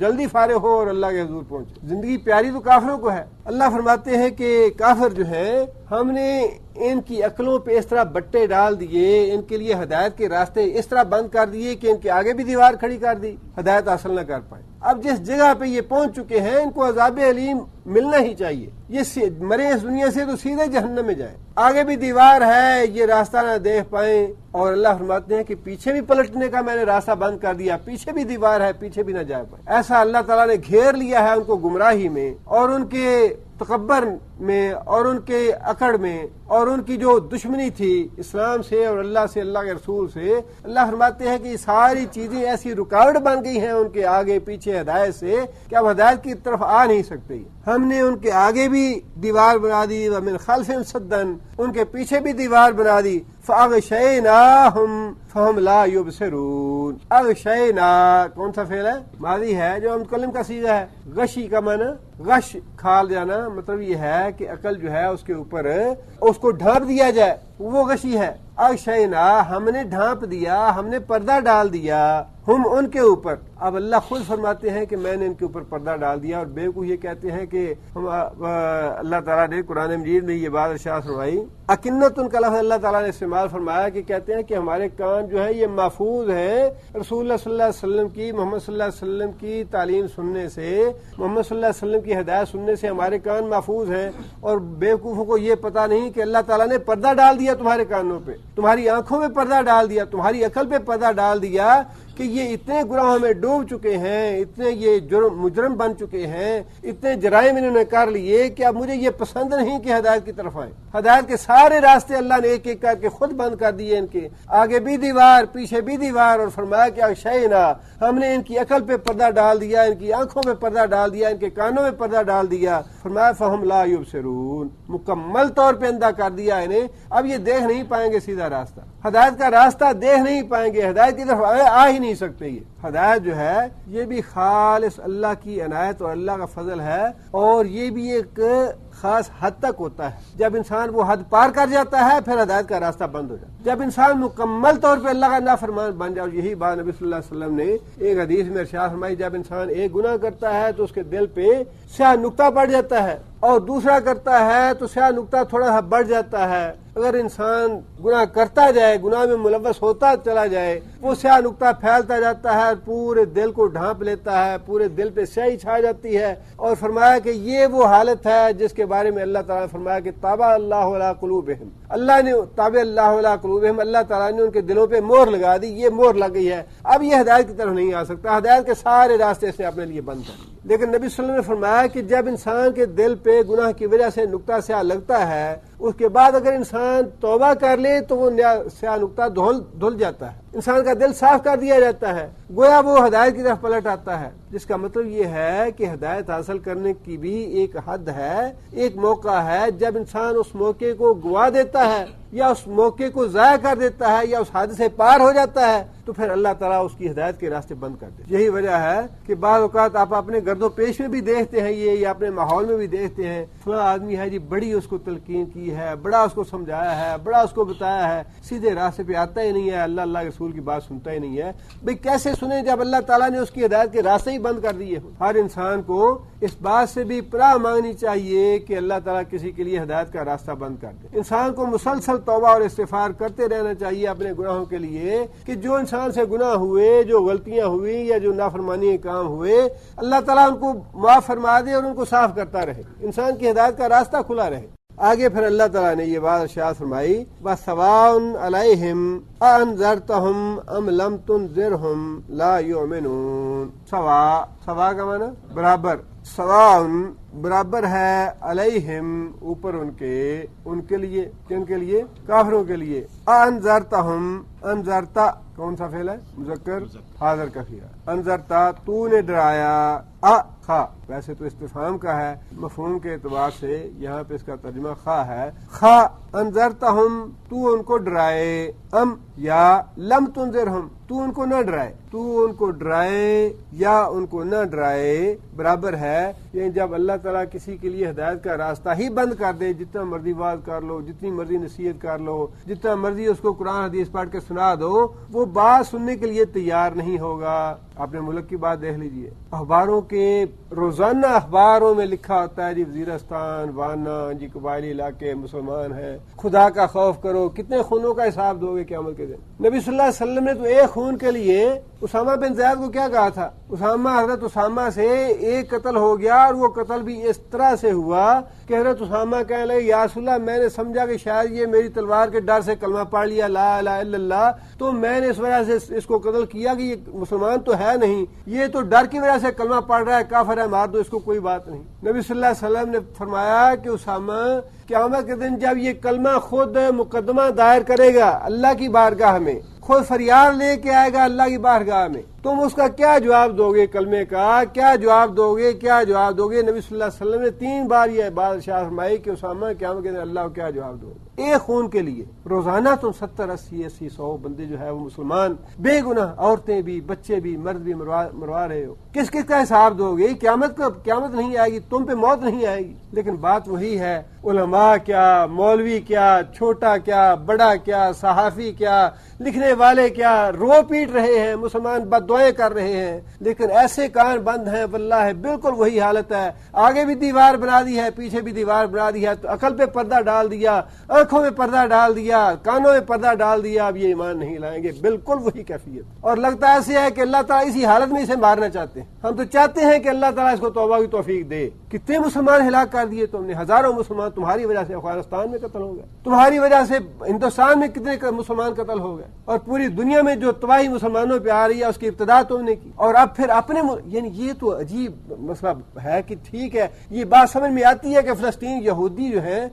جلدی فارغ ہو اور اللہ کے حضور پہنچے۔ زندگی پیاری تو کافروں کو ہے۔ اللہ فرماتے ہیں کہ کافر جو ہیں ہم نے ان کی عقلوں پہ اس طرح بٹے ڈال دیے، ان کے لیے ہدایت کے راستے اس طرح بند کر دیے کہ ان کے آگے بھی دیوار کھڑی کر دی، ہدایت حاصل نہ کر پائے۔ اب جس جگہ پہ یہ پہنچ چکے ہیں ان کو عذاب علیم ملنا ہی چاہیے، یہ مرے اس دنیا سے تو سیدھے جہنم میں جائیں، آگے بھی دیوار ہے یہ راستہ نہ دیکھ پائیں، اور اللہ فرماتے ہیں کہ پیچھے بھی پلٹنے کا میں نے راستہ بند کر دیا، پیچھے بھی دیوار ہے، پیچھے بھی نہ جا پائے۔ ایسا اللہ تعالیٰ نے گھیر لیا ہے ان کو گمراہی میں اور ان کے تکبر میں اور ان کے اکڑ میں اور ان کی جو دشمنی تھی اسلام سے اور اللہ سے، اللہ کے رسول سے۔ اللہ فرماتے ہیں کہ یہ ساری چیزیں ایسی رکاوٹ بن گئی ہیں ان کے آگے پیچھے ہدایت سے کہ اب ہدایت کی طرف آ نہیں سکتے۔ ہم نے ان کے آگے بھی دیوار بنا دی، ومن خلفہم سدًا، ان کے پیچھے بھی دیوار بنا دی، فَأَغْشَيْنَاهُمْ فَهُمْ لَا يُبْصِرُونَ۔ اغشینا کون سا فعل ہے؟ ماضی ہے جو متکلم کا صیغہ ہے۔ غشی کا معنی غش کھال جانا، مطلب یہ ہے کہ عقل جو ہے اس کے اوپر اس کو ڈھانپ دیا جائے، وہ غشی ہے۔ اغشینا ہم نے ڈھانپ دیا، ہم نے پردہ ڈال دیا، ہم ان کے اوپر۔ اب اللہ خود فرماتے ہیں کہ میں نے ان کے اوپر پردہ ڈال دیا، اور بیوقوف یہ کہتے ہیں کہ اللہ تعالیٰ نے قرآن مجید میں یہ بات ارشاد فرمائی، اکنتن کا لفظ اللہ تعالیٰ نے استعمال فرمایا کہ کہتے ہیں کہ ہمارے کان جو ہے یہ محفوظ ہیں رسول اللہ صلی اللہ علیہ وسلم کی، محمد صلی اللہ علیہ وسلم کی تعلیم سننے سے، محمد صلی اللہ علیہ وسلم کی ہدایت سننے سے ہمارے کان محفوظ ہیں، اور بیوقوفوں کو یہ پتہ نہیں کہ اللہ تعالیٰ نے پردہ ڈال دیا تمہارے کانوں پہ، تمہاری آنکھوں میں پردہ ڈال دیا، تمہاری عقل پہ پردہ ڈال دیا کہ یہ اتنے گناہوں میں ڈوب چکے ہیں، اتنے یہ مجرم بن چکے ہیں، اتنے جرائم انہوں نے کر لیے کہ اب مجھے یہ پسند نہیں کہ ہدایت کی طرف آئے۔ ہدایت کے سارے راستے اللہ نے ایک ایک کر کے خود بند کر دیے، ان کے آگے بھی دیوار پیچھے بھی دیوار، اور فرمایا کہ اغشینا ہم نے ان کی عقل پہ پردہ ڈال دیا، ان کی آنکھوں پہ پردہ ڈال دیا، ان کے کانوں میں پردہ ڈال دیا، فرمایا فہم لا یبصرون، مکمل طور پہ اندھا کر دیا انہیں، اب یہ دیکھ نہیں پائیں گے سیدھا راستہ، ہدایت کا راستہ دیکھ نہیں پائیں گے، ہدایت کی طرف آ ہی نہیں سکتے۔ یہ ہدایت جو ہے یہ بھی خالص اللہ کی عنایت اور اللہ کا فضل ہے، اور یہ بھی ایک خاص حد تک ہوتا ہے۔ جب انسان وہ حد پار کر جاتا ہے پھر ہدایت کا راستہ بند ہو جاتا ہے۔ جب انسان مکمل طور پہ اللہ کا نافرمان بن جائے، اور یہی بات نبی صلی اللہ علیہ وسلم نے ایک حدیث میں ارشاد فرمائی، جب انسان ایک گناہ کرتا ہے تو اس کے دل پہ سیاہ نقطہ پڑ جاتا ہے، اور دوسرا کرتا ہے تو سیاہ نقطہ تھوڑا سا بڑھ جاتا ہے، اگر انسان گناہ کرتا جائے، گناہ میں ملوث ہوتا چلا جائے، وہ سیاہ نقطہ پھیلتا جاتا ہے، پورے دل کو ڈھانپ لیتا ہے، پورے دل پہ سیاہی چھا جاتی ہے، اور فرمایا کہ یہ وہ حالت ہے جس کے بارے میں اللہ تعالیٰ نے فرمایا کہ طبع اللہ علی قلوبہم، اللہ نے طبع اللہ علی قلوبہم، اللہ تعالیٰ نے ان کے دلوں پہ مہر لگا دی، یہ مہر لگ گئی ہے، اب یہ ہدایت کی طرف نہیں آ سکتا، ہدایت کے سارے راستے اس نے اپنے لیے بند کر دیے۔ لیکن نبی صلی اللہ علیہ وسلم نے فرمایا کہ جب انسان کے دل پہ گناہ کی وجہ سے نقطہ سیاہ لگتا ہے، اس کے بعد اگر انسان توبہ کر لے تو وہ سیاہ نقطہ دھل جاتا ہے، انسان کا دل صاف کر دیا جاتا ہے، گویا وہ ہدایت کی طرف پلٹ آتا ہے، جس کا مطلب یہ ہے کہ ہدایت حاصل کرنے کی بھی ایک حد ہے، ایک موقع ہے، جب انسان اس موقع کو گوا دیتا ہے یا اس موقع کو ضائع کر دیتا ہے یا اس حد سے پار ہو جاتا ہے تو پھر اللہ تعالیٰ اس کی ہدایت کے راستے بند کر دیتے۔ یہی وجہ ہے کہ بعض اوقات آپ اپنے گرد و پیش میں بھی دیکھتے ہیں یہ، یا اپنے ماحول میں بھی دیکھتے ہیں، فلاں آدمی ہے جی، بڑی اس کو تلقین کی ہے، بڑا اس کو سمجھایا ہے، بڑا اس کو بتایا ہے، سیدھے راستے پہ آتا ہی نہیں ہے، اللہ کے رسول کی بات سنتا ہی نہیں ہے۔ بھئی کیسے سنیں جب اللہ تعالیٰ نے اس کی ہدایت کے راستے ہی بند کر دیے؟ ہر انسان کو اس بات سے بھی پناہ مانگنی چاہیے کہ اللہ تعالیٰ کسی کے لیے ہدایت کا راستہ بند کر دے۔ انسان کو مسلسل توبہ اور استغفار کرتے رہنا چاہیے اپنے گناہوں کے لیے، کہ جو انسان سے گناہ ہوئے، جو غلطیاں ہوئی یا جو نافرمانی کے کام ہوئے، اللہ تعالیٰ ان کو معاف فرما دے اور ان کو صاف کرتا رہے، انسان کی ہدایت کا راستہ کھلا رہے۔ آگے پھر اللہ تعالیٰ نے یہ بات ارشاد فرمائی، وَسَوَاءٌ عَلَيْهِمْ أَأَنذَرْتَهُمْ أَمْ لَمْ تُنذِرْهُمْ لَا يُؤْمِنُونَ۔ سوا کا معنی برابر، سواء برابر ہے، علیہم اوپر ان کے لیے، کن کے لیے؟ کافروں کے لیے۔ انذرتہم، انذرتا کون سا فعل ہے؟ مذکر حاضر کا فعل۔ انذرتا تو نے ڈرایا، خا ویسے تو استفہام کا ہے، مفہوم کے اعتبار سے یہاں پہ اس کا ترجمہ خا ہے، خا انذرتہم تو ان کو ڈرائے، ام یا لم تنذرہم تو ان کو نہ ڈرائے، تو ان کو ڈرائے یا ان کو نہ ڈرائے برابر ہے۔ یعنی جب اللہ تعالیٰ کسی کے لیے ہدایت کا راستہ ہی بند کر دے، جتنا مرضی واز کر لو، جتنی مرضی نصیحت کر لو، جتنا مرضی اس کو قرآن حدیث پڑھ کے سنا دو، وہ بات سننے کے لیے تیار نہیں ہوگا۔ اپنے ملک کی بات دیکھ لیجئے، اخباروں کے روزانہ اخباروں میں لکھا ہوتا ہے جی وزیرستان، وانا، جی قبائلی علاقے مسلمان ہیں، خدا کا خوف کرو، کتنے خونوں کا حساب دو گے قیامت کے دن؟ نبی صلی اللہ علیہ وسلم نے تو ایک خون کے لیے اسامہ بن زید کو کیا کہا تھا؟ حضرت اسامہ سے ایک قتل ہو گیا، اور وہ قتل بھی اس طرح سے ہوا کہ حضرت اسامہ کہنے لگے یا رسول اللہ، میں نے سمجھا کہ شاید یہ میری تلوار کے ڈر سے کلمہ پڑھ لیا لا الہ الا اللہ، تو میں نے اس وجہ سے اس کو قتل کیا کہ یہ مسلمان تو ہے نہیں، یہ تو ڈر کی وجہ سے کلمہ پڑھ رہا ہے، کافر ہے، مار دو اس کو، کوئی بات نہیں۔ نبی صلی اللہ علیہ وسلم نے فرمایا کہ اسامہ قیامت کے دن جب یہ کلمہ خود مقدمہ دائر کرے گا اللہ کی بارگاہ میں، خود فریاد لے کے آئے گا اللہ کی بارگاہ میں، تم اس کا کیا جواب دو گے؟ کلمے کا کیا جواب دو گے؟ کیا جواب دو گے؟ نبی صلی اللہ علیہ وسلم نے 3 بار یہ بات ارشاد فرمائی کہ اسامہ قیامت کے دن اللہ کو کیا جواب دو گے؟ ایک خون کے لیے روزانہ تم 70، 80، 100 بندے جو ہے وہ مسلمان بے گناہ، عورتیں بھی، بچے بھی، مرد بھی مروا رہے ہو، کس کس کا حساب دو گے؟ قیامت نہیں آئے گی، تم پہ موت نہیں آئے گی۔ لیکن بات وہی ہے، علماء کیا، مولوی کیا، چھوٹا کیا، بڑا کیا، صحافی کیا، لکھنے والے کیا، رو پیٹ رہے ہیں، مسلمان بد دعائیں کر رہے ہیں، لیکن ایسے کان بند ہیں، واللہ بالکل وہی حالت ہے، آگے بھی دیوار بنا دی ہے، پیچھے بھی دیوار بنا دی ہے، تو عقل پہ پردہ ڈال دیا، آنکھوں میں پردہ ڈال دیا، کانوں میں پردہ ڈال دیا، اب یہ ایمان نہیں لائیں گے، بالکل وہی کیفیت۔ اور لگتا ایسے ہے کہ اللہ تعالیٰ اسی حالت میں اسے مارنا چاہتے ہیں، ہم تو چاہتے ہیں کہ اللہ تعالیٰ اس کو توبہ کی توفیق دے۔ کتنے مسلمان ہلاک کر دیے تم نے، ہزاروں مسلمان تمہاری وجہ سے افغانستان میں قتل ہو گئے، تمہاری وجہ سے ہندوستان میں کتنے مسلمان قتل ہو گئے، اور پوری دنیا میں جو تباہی مسلمانوں پہ آ رہی ہے اس کی ابتدا تم نے کی، اور اب پھر اپنے یعنی یہ تو عجیب مسئلہ ہے کہ ٹھیک ہے یہ بات سمجھ میں آتی ہے کہ فلسطین یہودی جو ہیں،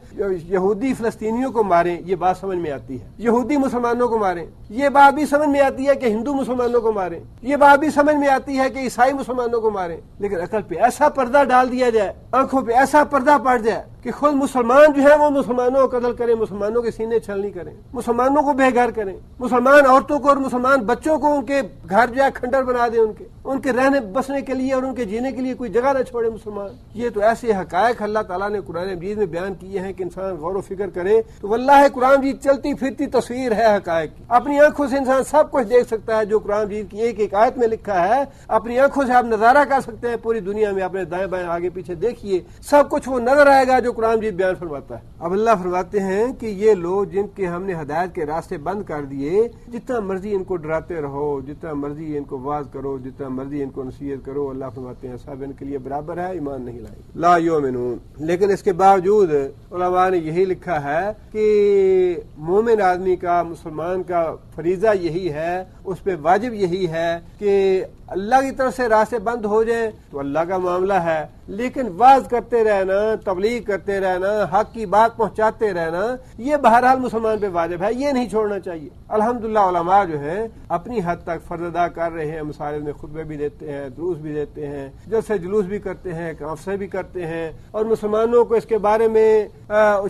یہودی فلسطینیوں کو ماریں، یہ بات سمجھ میں آتی ہے، یہودی مسلمانوں کو ماریں، یہ بات بھی سمجھ میں آتی ہے کہ ہندو مسلمانوں کو ماریں، یہ بات بھی سمجھ میں آتی ہے کہ عیسائی مسلمانوں کو ماریں، لیکن عقل پہ ایسا پردہ ڈال دیا جائے، آنکھوں پہ ایسا پردہ پڑ جائے کہ خود مسلمان جو ہے وہ مسلمانوں کو قتل کریں، مسلمانوں کے سینے چھلنی کریں، مسلمانوں کو بے گھر کریں، مسلمان عورتوں کو اور مسلمان بچوں کو ان کے گھر جو ہے کھنڈر بنا دیں، ان کے رہنے بسنے کے لیے اور ان کے جینے کے لیے کوئی جگہ نہ چھوڑے مسلمان۔ یہ تو ایسے حقائق اللہ تعالیٰ نے قرآن مجید میں بیان کیے ہیں کہ انسان غور و فکر کرے تو واللہ قرآن مجید چلتی پھرتی تصویر ہے حقائق کی۔ اپنی آنکھوں سے انسان سب کچھ دیکھ سکتا ہے جو قرآن مجید کی ایک ایک آیت میں لکھا ہے، اپنی آنکھوں سے آپ نظارہ کر سکتے ہیں پوری دنیا میں، اپنے دائیں بائیں آگے پیچھے دیکھیے، سب کچھ وہ نظر آئے گا جو قرآن مجید بیان فرماتا ہے۔ اب اللہ فرماتے ہیں کہ یہ لوگ جن کے ہم نے ہدایت کے راستے بند کر دیے، جتنا مرضی ان کو ڈراتے رہو، جتنا مرضی ان کو واز کرو، جتنا مرضی ان کو نصیحت کرو، اللہ فرماتے ہیں سب ان کے لیے برابر ہے، ایمان نہیں لائیں گے، لا یؤمنون۔ لیکن اس کے باوجود علماء نے یہی لکھا ہے کہ مومن آدمی کا، مسلمان کا فریضہ یہی ہے، اس پہ واجب یہی ہے کہ اللہ کی طرف سے راستے بند ہو جائیں تو اللہ کا معاملہ ہے، لیکن واز کرتے رہنا، تبلیغ کرتے رہنا، حق کی بات پہنچاتے رہنا، یہ بہرحال مسلمان پہ واجب ہے، یہ نہیں چھوڑنا چاہیے۔ الحمدللہ علماء جو ہیں اپنی حد تک فرض ادا کر رہے ہیں، مساجد میں خطبے بھی دیتے ہیں، دروس بھی دیتے ہیں، جلسے جلوس بھی کرتے ہیں، کانفرنس بھی کرتے ہیں، اور مسلمانوں کو اس کے بارے میں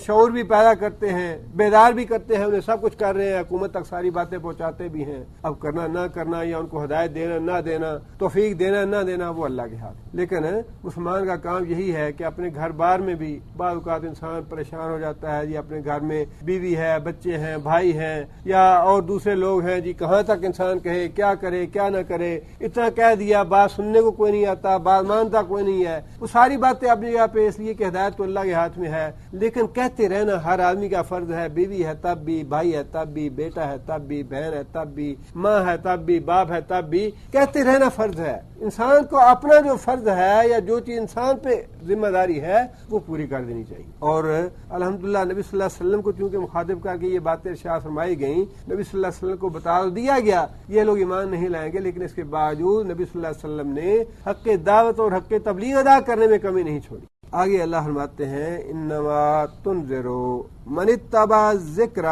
شعور بھی پیدا کرتے ہیں، بیدار بھی کرتے ہیں، انہیں سب کچھ کر رہے ہیں، حکومت تک ساری باتیں پہنچاتے بھی ہیں۔ اب کرنا نہ کرنا یا ان کو ہدایت دینا نہ دینا، توفیق دینا نہ دینا، وہ اللہ کے ہاتھ۔ لیکن مسلمان کا کام یہی ہے کہ اپنے گھر بار میں بھی بعض اوقات انسان پریشان ہو جاتا ہے، جی اپنے گھر میں بیوی ہے، بچے ہیں، بھائی ہیں یا اور دوسرے لوگ ہیں، جی کہاں تک انسان کہے، کیا کرے کیا نہ کرے، اتنا کہہ دیا، بات سننے کو کوئی نہیں آتا، بات مانتا کوئی نہیں ہے، وہ ساری باتیں اپنی جگہ پہ، اس لیے کہ ہدایت تو اللہ کے ہاتھ میں ہے، لیکن کہتے رہنا ہر آدمی کا فرض ہے، بیوی ہے تب بھی، بھائی ہے تب بھی، بیٹا ہے تب بھی، بہن ہے تب بھی، ماں ہے تب بھی، باپ ہے تب بھی، کہتے رہنا فرض ہے۔ انسان کو اپنا جو فرض ہے یا جو چیز انسان پہ ذمہ داری ہے وہ پوری کر دینی چاہیے۔ اور الحمدللہ نبی صلی اللہ علیہ وسلم کو چونکہ مخاطب کر کے یہ باتیں ارشاد فرمائی گئیں، نبی صلی اللہ علیہ وسلم کو بتا دیا گیا یہ لوگ ایمان نہیں لائیں گے، لیکن اس کے باوجود نبی صلی اللہ علیہ وسلم نے حق دعوت اور حق تبلیغ ادا کرنے میں کمی نہیں چھوڑی۔ آگے اللہ فرماتے ہیں انما تنذر من اتبع الذکر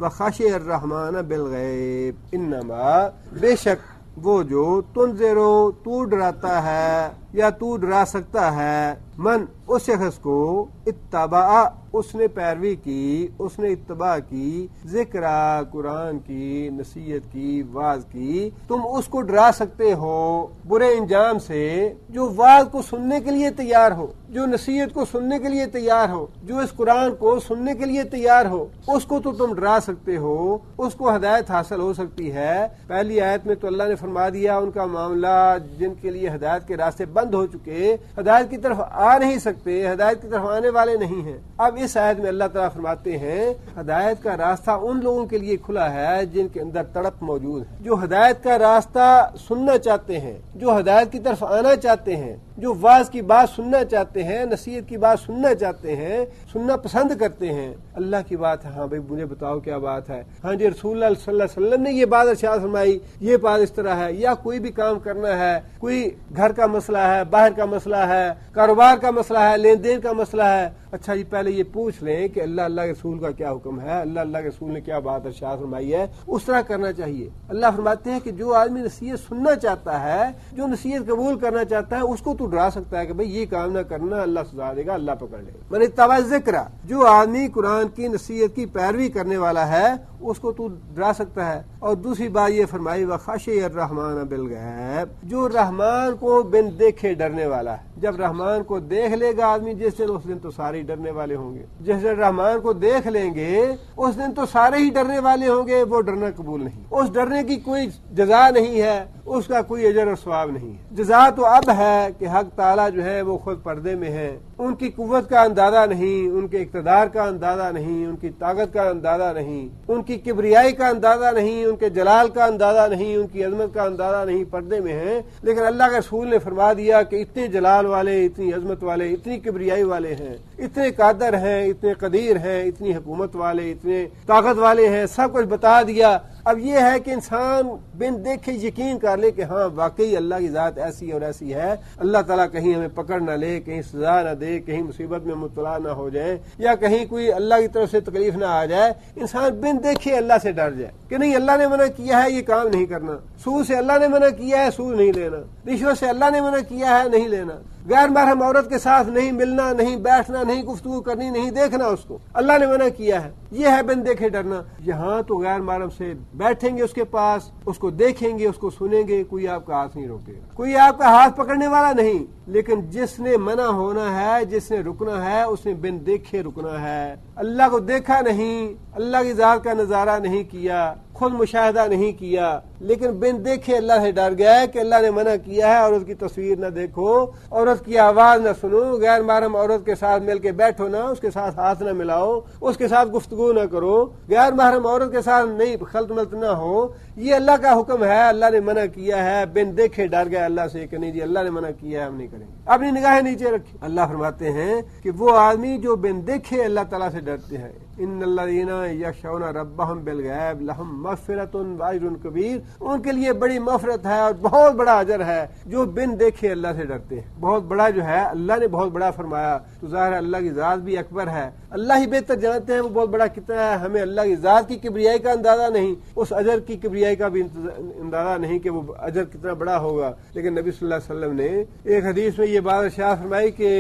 وخشع الرحمن بالغیب، انما بے شک وہ جو تنذرو تو ڈراتا ہے یا تو ڈرا سکتا ہے، من اس شخص کو اتبع اس نے پیروی کی، اس نے اتباع کی، ذکر قرآن کی، نصیحت کی، واز کی، تم اس کو ڈرا سکتے ہو برے انجام سے جو واز کو سننے کے لیے تیار ہو، جو نصیحت کو سننے کے لیے تیار ہو، جو اس قرآن کو سننے کے لیے تیار ہو، اس کو تو تم ڈرا سکتے ہو، اس کو ہدایت حاصل ہو سکتی ہے۔ پہلی آیت میں تو اللہ نے فرما دیا ان کا معاملہ جن کے لیے ہدایت کے راستے بند ہو چکے، ہدایت کی طرف آ نہیں سکتے، ہدایت کی طرف آنے والے نہیں ہیں۔ اب اس آیت میں اللہ تعالیٰ فرماتے ہیں ہدایت کا راستہ ان لوگوں کے لیے کھلا ہے جن کے اندر تڑپ موجود ہے، جو ہدایت کا راستہ سننا چاہتے ہیں، جو ہدایت کی طرف آنا چاہتے ہیں، جو واز کی بات سننا چاہتے ہیں، نصیحت کی بات سننا چاہتے ہیں، سننا پسند کرتے ہیں۔ اللہ کی بات ہے، ہاں بھائی مجھے بتاؤ کیا بات ہے، ہاں جی رسول اللہ صلی اللہ علیہ وسلم نے یہ بات ارشاد فرمائی، یہ بات اس طرح ہے، یا کوئی بھی کام کرنا ہے، کوئی گھر کا مسئلہ ہے، باہر کا مسئلہ ہے، کاروبار کا مسئلہ ہے، لین دین کا مسئلہ ہے، اچھا جی پہلے یہ پوچھ لیں کہ اللہ کے رسول کا کیا حکم ہے، اللہ کے رسول نے کیا بات ارشاد فرمائی ہے، اس طرح کرنا چاہیے۔ اللہ فرماتے ہیں کہ جو آدمی نصیحت سننا چاہتا ہے، جو نصیحت قبول کرنا چاہتا ہے، اس کو تو ڈرا سکتا ہے کہ بھئی یہ کام نہ کرنا، اللہ سزا دے گا، اللہ پکڑ لے گا۔ من اتبع الذکر، جو آدمی قرآن کی نصیحت کی پیروی کرنے والا ہے اس کو تو ڈرا سکتا ہے۔ اور دوسری بات یہ فرمائی وخشع الرحمن بالغیب، جو رحمان کو بن دیکھے ڈرنے والا ہے۔ جب رحمان کو دیکھ لے گا آدمی جس دن، اس دن تو سارے ڈرنے والے ہوں گے۔ جس دن رحمان کو دیکھ لیں گے اس دن تو سارے ہی ڈرنے والے ہوں گے، وہ ڈرنا قبول نہیں، اس ڈرنے کی کوئی جزا نہیں ہے، اس کا کوئی اجر اور ثواب نہیں ہے۔ جزا تو اب ہے کہ حق تعالیٰ جو ہے وہ خود پردے میں ہے، ان کی قوت کا اندازہ نہیں، ان کے اقتدار کا اندازہ نہیں، ان کی طاقت کا اندازہ نہیں، ان کی کبریائی کا اندازہ نہیں، ان کے جلال کا اندازہ نہیں، ان کی عظمت کا اندازہ نہیں، پردے میں ہیں۔ لیکن اللہ کے رسول نے فرما دیا کہ اتنے جلال والے، اتنی عظمت والے، اتنی کبریائی والے ہیں، اتنے قادر ہیں، اتنے قدیر ہیں، اتنی حکومت والے، اتنے طاقت والے ہیں، سب کچھ بتا دیا۔ اب یہ ہے کہ انسان بن دیکھے یقین کر لے کہ ہاں واقعی اللہ کی ذات ایسی اور ایسی ہے، اللہ تعالیٰ کہیں ہمیں پکڑ نہ لے، کہیں سزا نہ دے، کہیں مصیبت میں مبتلا نہ ہو جائے، یا کہیں کوئی اللہ کی طرف سے تکلیف نہ آ جائے، انسان بن دیکھے اللہ سے ڈر جائے کہ نہیں اللہ نے منع کیا ہے یہ کام نہیں کرنا، سود سے اللہ نے منع کیا ہے سود نہیں لینا، رشوت سے اللہ نے منع کیا ہے نہیں لینا، غیر محرم عورت کے ساتھ نہیں ملنا، نہیں بیٹھنا، نہیں گفتگو کرنی، نہیں دیکھنا اس کو، اللہ نے منع کیا ہے۔ یہ ہے بن دیکھے ڈرنا۔ یہاں تو غیر محرم سے بیٹھیں گے اس کے پاس، اس کو دیکھیں گے، اس کو سنیں گے، کوئی آپ کا ہاتھ نہیں روکے گا، کوئی آپ کا ہاتھ پکڑنے والا نہیں، لیکن جس نے منع ہونا ہے، جس نے رکنا ہے، اس نے بن دیکھے رکنا ہے۔ اللہ کو دیکھا نہیں، اللہ کی ذات کا نظارہ نہیں کیا، خود مشاہدہ نہیں کیا، لیکن بن دیکھے اللہ سے ڈر گیا ہے کہ اللہ نے منع کیا ہے، اور اس کی تصویر نہ دیکھو، عورت کی آواز نہ سنو، غیر محرم عورت کے ساتھ مل کے بیٹھو نہ، اس کے ساتھ ہاتھ نہ ملاؤ، اس کے ساتھ گفتگو نہ کرو، غیر محرم عورت کے ساتھ نہیں خلط ملط نہ ہو۔ یہ اللہ کا حکم ہے، اللہ نے منع کیا ہے، بن دیکھے ڈر گیا اللہ سے کہ نہیں جی اللہ نے منع کیا ہے، ہم نہیں کریں گے، اپنی نگاہیں نیچے رکھی۔ اللہ فرماتے ہیں کہ وہ آدمی جو بن دیکھے اللہ تعالیٰ سے ڈرتے ہیں، ان الذین یخشون ربهم بالغیب لہم مغفرۃ واجر کبیر، ان کے لیے بڑی مغفرت ہے اور بہت بڑا اجر ہے جو بن دیکھے اللہ سے ڈرتے ہیں۔ بہت بڑا جو ہے اللہ نے بہت بڑا فرمایا، تو ظاہر ہے اللہ کی ذات بھی اکبر ہے، اللہ ہی بہتر جانتے ہیں وہ بہت بڑا کتنا ہے، ہمیں اللہ کی ذات کی کبریائی کا اندازہ نہیں، اس اجر کی کبریائی کا بھی اندازہ نہیں کہ وہ اجر کتنا بڑا ہوگا۔ لیکن نبی صلی اللہ علیہ وسلم نے ایک حدیث میں یہ بات ارشاد فرمائی کہ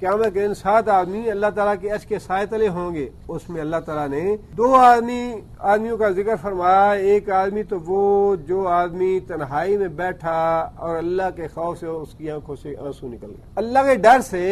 قیامت کے دن 7 آدمی اللہ تعالیٰ کے عرش کے سائے تلے ہوں گے، اس میں اللہ تعالیٰ نے 2 آدمیوں کا ذکر فرمایا۔ ایک آدمی تو وہ جو آدمی تنہائی میں بیٹھا اور اللہ کے خوف سے اس کی آنکھوں سے آنسو نکل گئے، اللہ کے ڈر سے،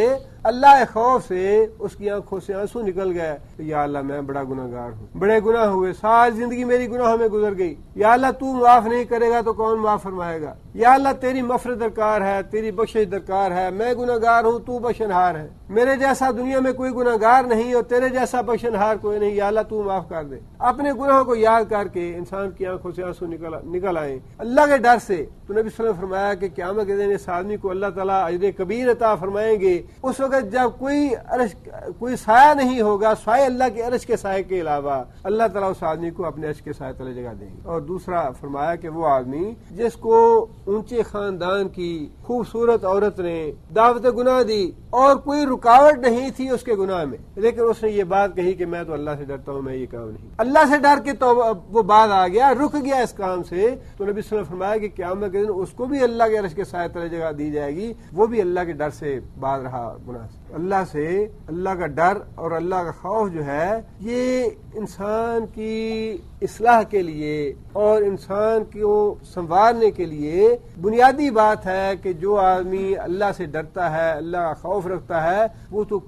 اللہ کے خوف سے اس کی آنکھوں سے آنسو نکل گئے، یا اللہ میں بڑا گناہگار ہوں، بڑے گناہ ہوئے، ساری زندگی میری گناہوں میں گزر گئی، یا اللہ تو معاف نہیں کرے گا تو کون معاف فرمائے گا، یا اللہ تیری مغفرت درکار ہے، تیری بخشش درکار ہے، میں گناہگار ہوں، تو بخشنہار ہے، میرے جیسا دنیا میں کوئی گناہگار نہیں اور تیرے جیسا بخشنہار کوئی نہیں، یا اللہ تو معاف کر دے۔ اپنے گناہوں کو یاد کر کے انسان کی آنکھوں سے آنسو نکل آئیں اللہ کے ڈر سے، تو نبی صلی اللہ علیہ وسلم نے فرمایا کہ قیامت کے دن اس آدمی کو اللہ تعالیٰ اجر کبیر عطا فرمائیں گے، اس وقت جب کوئی سایہ نہیں ہوگا سوائے اللہ کے عرش کے سائے کے علاوہ، اللہ تعالیٰ اس آدمی کو اپنے عرش کے سائے تلے جگہ دیں گے۔ اور دوسرا فرمایا کہ وہ آدمی جس کو اونچے خاندان کی خوبصورت عورت نے دعوت گناہ دی اور کوئی رکاوٹ نہیں تھی اس کے گناہ میں، لیکن اس نے یہ بات کہی کہ میں تو اللہ سے ڈرتا ہوں، میں یہ کام نہیں، اللہ سے ڈر کے تو وہ بات آ گیا، رک گیا اس کام سے، تو نبی صلی اللہ علیہ وسلم نے فرمایا کہ قیامت کے دن اس کو بھی اللہ کے عرش کے سائے تلے جگہ دی جائے گی، وہ بھی اللہ کے ڈر سے باز رہا گناہ سے۔ اللہ سے، اللہ کا ڈر اور اللہ کا خوف جو ہے یہ انسان کی اصلاح کے لیے اور انسان کو سنوارنے کے لیے بنیادی بات ہے کہ جو آدمی اللہ سے ڈرتا ہے، اللہ کا خوف رکھتا ہے، وہ تو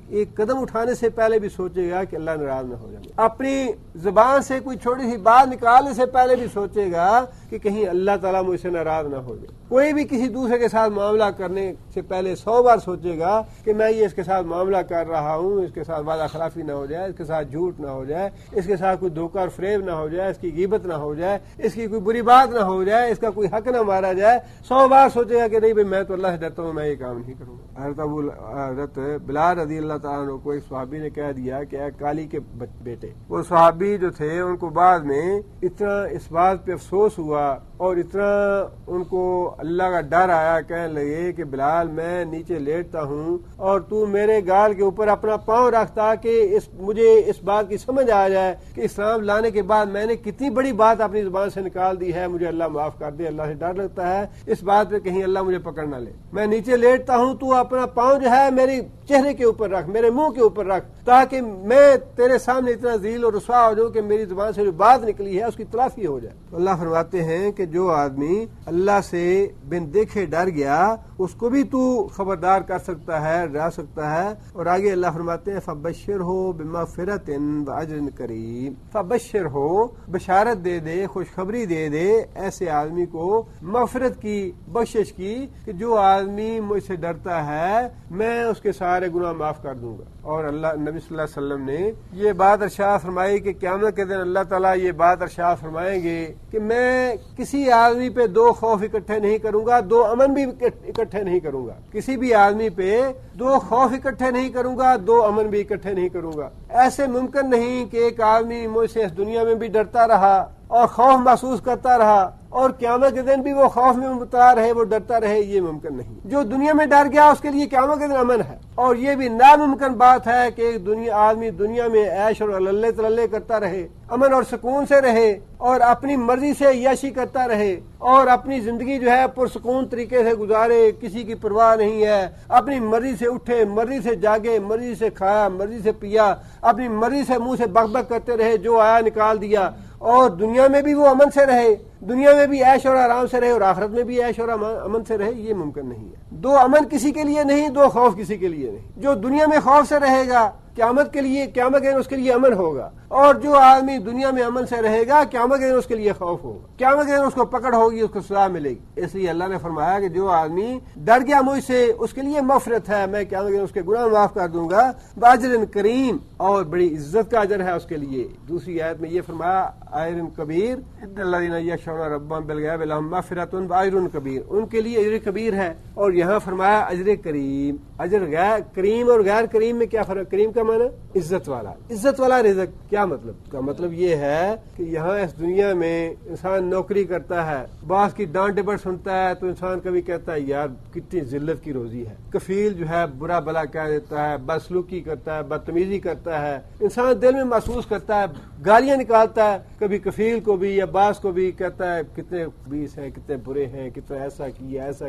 ایک قدم اٹھانے سے پہلے بھی سوچے گا کہ اللہ ناراض نہ ہو جائے، اپنی زبان سے کوئی چھوٹی سی بات نکالنے سے پہلے بھی سوچے گا کہ کہیں اللہ تعالیٰ مجھ سے ناراض نہ ہو جائے۔ کوئی بھی کسی دوسرے کے ساتھ معاملہ کرنے سے پہلے 100 بار سوچے گا کہ میں یہ اس کے ساتھ معاملہ کر رہا ہوں، اس کے ساتھ وعدہ خلافی نہ ہو جائے، اس کے ساتھ جھوٹ نہ ہو جائے، اس کے ساتھ کوئی دھوکہ اور فریب نہ ہو جائے، اس کی غیبت نہ ہو جائے، اس کی کوئی بری بات نہ ہو جائے، اس کا کوئی حق نہ مارا جائے۔ 100 بار سوچے گا کہ نہیں بھائی میں تو اللہ سے ڈرتا ہوں، میں یہ کام نہیں کروں گا۔ حضرت بلال رضی اللہ تعالیٰ عنہ کو ایک صحابی نے کہہ دیا کہ اے کالی کے بیٹے، وہ صحابی جو تھے ان کو بعد میں اتنا اس بات پہ افسوس ہوا اور اتنا ان کو اللہ کا ڈر آیا، کہنے لگے کہ بلال میں نیچے لیٹتا ہوں اور تو میرے گال کے اوپر اپنا پاؤں رکھتا کہ مجھے اس بات کی سمجھ آ جائے کہ اسلام لانے کے بعد میں نے کتنی بڑی بات اپنی زبان سے نکال دی ہے، مجھے اللہ معاف کر دے، اللہ سے ڈر لگتا ہے اس بات پہ کہیں اللہ مجھے پکڑ نہ لے، میں نیچے لیٹتا ہوں تو اپنا پاؤں جو ہے میری چہرے کے اوپر رکھ، میرے منہ کے اوپر رکھ، تاکہ میں تیرے سامنے اتنا ذلیل اور رسوا ہو جاؤں کہ میری زبان سے جو بات نکلی ہے اس کی تلافی ہو جائے۔ اللہ فرماتے ہیں کہ جو آدمی اللہ سے بن دیکھے ڈر گیا اس کو بھی تو خبردار کر سکتا ہے، ڈرا سکتا ہے۔ اور آگے اللہ فرماتے ہیں فَبَشِّرْهُ بِمَغْفِرَةٍ وَأَجْرٍ كَرِيمٍ، فَبَشِّرْهُ بشارت دے دے، خوشخبری دے دے ایسے آدمی کو مغفرت کی، بخشش کی کہ جو آدمی مجھ سے ڈرتا ہے میں اس کے سارے گناہ معاف کر دوں گا۔ اور اللہ نبی صلی اللہ علیہ وسلم نے یہ بات ارشاد فرمائی کہ قیامت کے دن اللہ تعالیٰ یہ بات ارشاد فرمائیں گے کہ میں کسی آدمی پہ 2 خوف اکٹھے نہیں کروں گا، 2 امن بھی اکٹھے نہیں کروں گا، کسی بھی آدمی پہ 2 خوف اکٹھے نہیں کروں گا، 2 امن بھی اکٹھے نہیں کروں گا۔ ایسے ممکن نہیں کہ ایک آدمی مجھ سے اس دنیا میں بھی ڈرتا رہا اور خوف محسوس کرتا رہا اور قیامت کے دن بھی وہ خوف میں مبتلا رہے، وہ ڈرتا رہے، یہ ممکن نہیں۔ جو دنیا میں ڈر گیا اس کے لیے قیامت کے دن امن ہے، اور یہ بھی ناممکن بات ہے کہ ایک آدمی دنیا میں عیش اور اللہ تللے کرتا رہے، امن اور سکون سے رہے اور اپنی مرضی سے عیاشی کرتا رہے اور اپنی زندگی جو ہے پرسکون طریقے سے گزارے، کسی کی پرواہ نہیں ہے، اپنی مرضی سے اٹھے، مرضی سے جاگے، مرضی سے کھایا، مرضی سے پیا، اپنی مرضی سے منہ سے بک بک کرتے رہے، جو آیا نکال دیا، اور دنیا میں بھی وہ امن سے رہے، دنیا میں بھی عیش اور آرام سے رہے اور آخرت میں بھی عیش اور امن سے رہے، یہ ممکن نہیں ہے۔ دو امن کسی کے لیے نہیں، دو خوف کسی کے لیے نہیں۔ جو دنیا میں خوف سے رہے گا قیامت کے دن اس کے لیے امن ہوگا، اور جو آدمی دنیا میں امن سے رہے گا قیامت کے دن اس کے لیے خوف ہوگا، قیامت کے دن اس کو پکڑ ہوگی، اس کو سزا ملے گی۔ اس لیے اللہ نے فرمایا کہ جو آدمی ڈر گیا مجھ سے اس کے لیے مغفرت ہے، میں قیامت کے دن اس کے گناہ معاف کر دوں گا، باجر کریم، اور بڑی عزت کا اجر ہے اس کے لیے۔ دوسری آیت میں یہ فرمایا اجر کبیر، ان الذین یخشون ربهم بالغیب لهم مغفرۃ واجر کبیر، ان کے لیے اجر کبیر ہے، اور یہاں فرمایا اجر کریم۔ اجر کریم اور غیر کریم میں کیا فرق؟ کریم کا معنی عزت والا، عزت والا رزق۔ کیا مطلب؟ کا مطلب یہ ہے کہ یہاں اس دنیا میں انسان نوکری کرتا ہے، باس کی ڈانٹ ڈپٹ سنتا ہے تو انسان کبھی کہتا ہے یار کتنی ذلت کی روزی ہے، کفیل جو ہے برا بلا کہہ دیتا ہے، بدسلوکی کرتا ہے، بدتمیزی کرتا ہے، انسان دل میں محسوس کرتا ہے، گالیاں نکالتا ہے، کبھی کفیل کو بھی یا باس کو بھی کہتا ہے کتنے بیس ہیں، کتنے برے ہیں، کتنا ایسا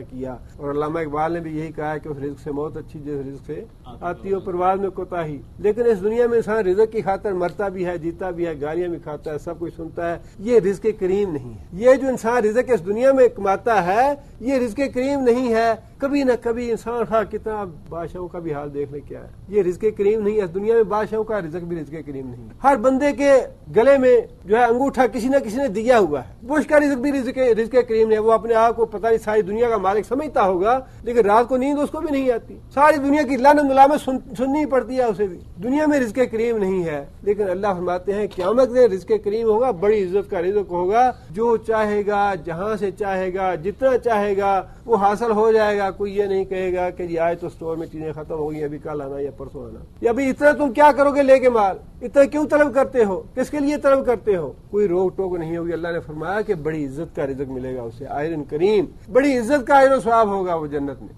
کیا۔ اور علامہ اقبال نے بھی یہی کہا ہے کہ اس رزق سے موت اچھی جس رزق سے آتی ہو پرواز میں کوتاہی۔ لیکن اس دنیا میں انسان رزق کی خاطر مرتا بھی ہے، جیتا بھی ہے، گالیاں بھی کھاتا ہے، سب کچھ سنتا ہے، یہ رزق کریم نہیں ہے۔ یہ جو انسان رزق اس دنیا میں کماتا ہے یہ رزق کریم نہیں ہے۔ کبھی نہ کبھی انسان کتنا بادشاہوں کا بھی حال دیکھ لے کیا ہے، یہ رزق کریم نہیں ہے۔ اس دنیا میں بادشاہوں کا رزق بھی رزق کریم نہیں ہے۔ ہر بندے کے گلے میں جو ہے انگوٹھا کسی نہ کسی نے دیا ہوا ہے۔ بش کا رزق بھی رزق کریم ہے، وہ اپنے آپ کو پتہ نہیں ساری دنیا کا مالک سمجھتا ہوگا، لیکن رات کو نیند اس کو بھی نہیں آتی، ساری دنیا کی لعنت ملامت سننی پڑتی ہے اسے بھی۔ دنیا میں رزق کریم نہیں ہے، لیکن اللہ فرماتے ہیں قیامت میں رزق کریم ہوگا، بڑی عزت کا رزق ہوگا، جو چاہے گا جہاں سے چاہے گا جتنا چاہے گا وہ حاصل ہو جائے گا۔ کوئی یہ نہیں کہے گا کہ جی آج تو اسٹور میں چیزیں ختم ہو گئی، ابھی کل آنا یا پرسوں آنا، یا ابھی اتنا تم کیا کرو گے لے کے مال، اتنا کیوں طلب کرتے ہو، کس کے لیے طلب کرتے ہو، کوئی روک ٹوک نہیں ہوگی۔ اللہ نے فرمایا کہ بڑی عزت کا رزق ملے گا اسے، اجر کریم، بڑی عزت کا اجر و ثواب ہوگا وہ جنت میں۔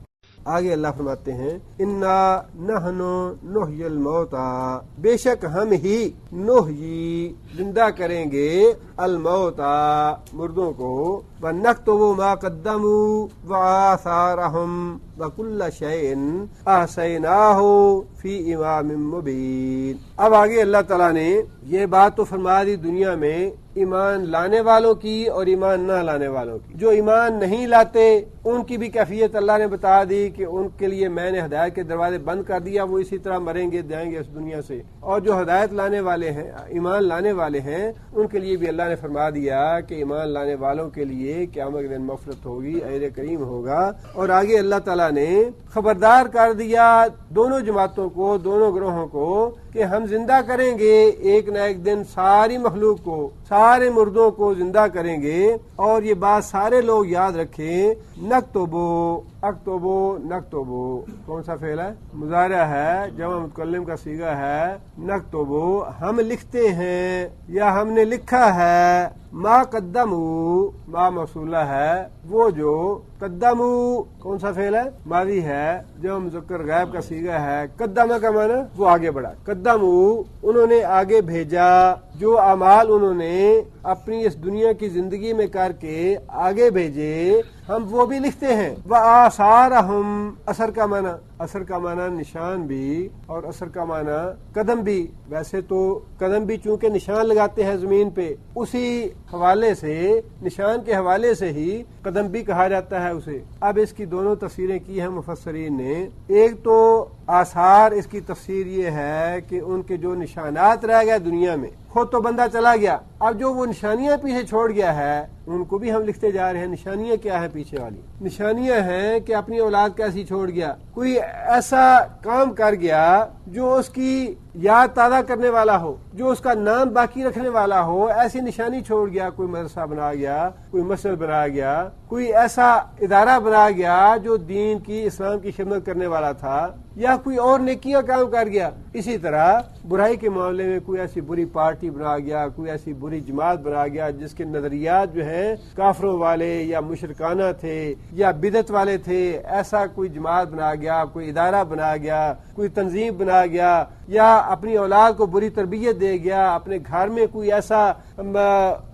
آگے اللہ فرماتے ہیں انا نحن نحیی الموتى، بے شک ہم ہی نحیی زندہ کریں گے الموتى مردوں کو، ونکتب ما قدموا وآثارهم وکل شیء احصیناہ فی امام مبین۔ اب آگے اللہ تعالیٰ نے یہ بات تو فرما دی دنیا میں ایمان لانے والوں کی اور ایمان نہ لانے والوں کی۔ جو ایمان نہیں لاتے ان کی بھی کیفیت اللہ نے بتا دی کہ ان کے لیے میں نے ہدایت کے دروازے بند کر دیا، وہ اسی طرح مریں گے جائیں گے اس دنیا سے۔ اور جو ہدایت لانے والے ہیں، ایمان لانے والے ہیں، ان کے لیے بھی اللہ نے فرما دیا کہ ایمان لانے والوں کے لیے قیامت کے دن مغفرت ہوگی، اجر کریم ہوگا۔ اور آگے اللہ تعالیٰ نے خبردار کر دیا دونوں جماعتوں کو، دونوں گروہوں کو، کہ ہم زندہ کریں گے ایک نہ ایک دن ساری مخلوق کو، سارے مردوں کو زندہ کریں گے۔ اور یہ بات سارے لوگ یاد رکھیں، نکتبو، اکتبو نکتبو کون سا فعل ہے؟ مضارع ہے، جمع متکلم کا صیغہ ہے۔ نکتبو ہم لکھتے ہیں یا ہم نے لکھا ہے، ما قدمو ما موصولہ ہے، وہ جو قدمو کون سا فعل ہے؟ ماضی ہے، جو مذکر غائب کا صیغہ ہے۔ قدمہ کا معنی وہ آگے بڑھا، قدمو انہوں نے آگے بھیجا، جو اعمال انہوں نے اپنی اس دنیا کی زندگی میں کر کے آگے بھیجے ہم وہ بھی لکھتے ہیں۔ وآثارہم، اثر کا معنی، اثر کا معنی نشان بھی اور اثر کا معنی قدم بھی۔ ویسے تو قدم بھی چونکہ نشان لگاتے ہیں زمین پہ، اسی حوالے سے، نشان کے حوالے سے ہی قدم بھی کہا جاتا ہے اسے۔ اب اس کی دونوں تفسیریں کی ہیں مفسرین نے۔ ایک تو آثار، اس کی تفسیر یہ ہے کہ ان کے جو نشانات رہ گئے دنیا میں، خود تو بندہ چلا گیا، اب جو وہ نشانیاں پیچھے چھوڑ گیا ہے ان کو بھی ہم لکھتے جا رہے ہیں۔ نشانیاں کیا ہیں پیچھے والی؟ نشانیاں ہیں کہ اپنی اولاد کیسی چھوڑ گیا، کوئی ایسا کام کر گیا جو اس کی یاد تازہ کرنے والا ہو، جو اس کا نام باقی رکھنے والا ہو، ایسی نشانی چھوڑ گیا، کوئی مدرسہ بنا گیا، کوئی مسجد بنا گیا، کوئی ایسا ادارہ بنا گیا جو دین کی اسلام کی خدمت کرنے والا تھا، یا کوئی اور نیکی کا کام کر گیا۔ اسی طرح برائی کے معاملے میں کوئی ایسی بری پارٹی بنا گیا، کوئی ایسی بری جماعت بنا گیا جس کے نظریات جو ہیں کافروں والے یا مشرکانہ تھے یا بدعت والے تھے، ایسا کوئی جماعت بنا گیا، کوئی ادارہ بنا گیا، کوئی تنظیم بنا گیا، یا اپنی اولاد کو بری تربیت دے گیا، اپنے گھر میں کوئی ایسا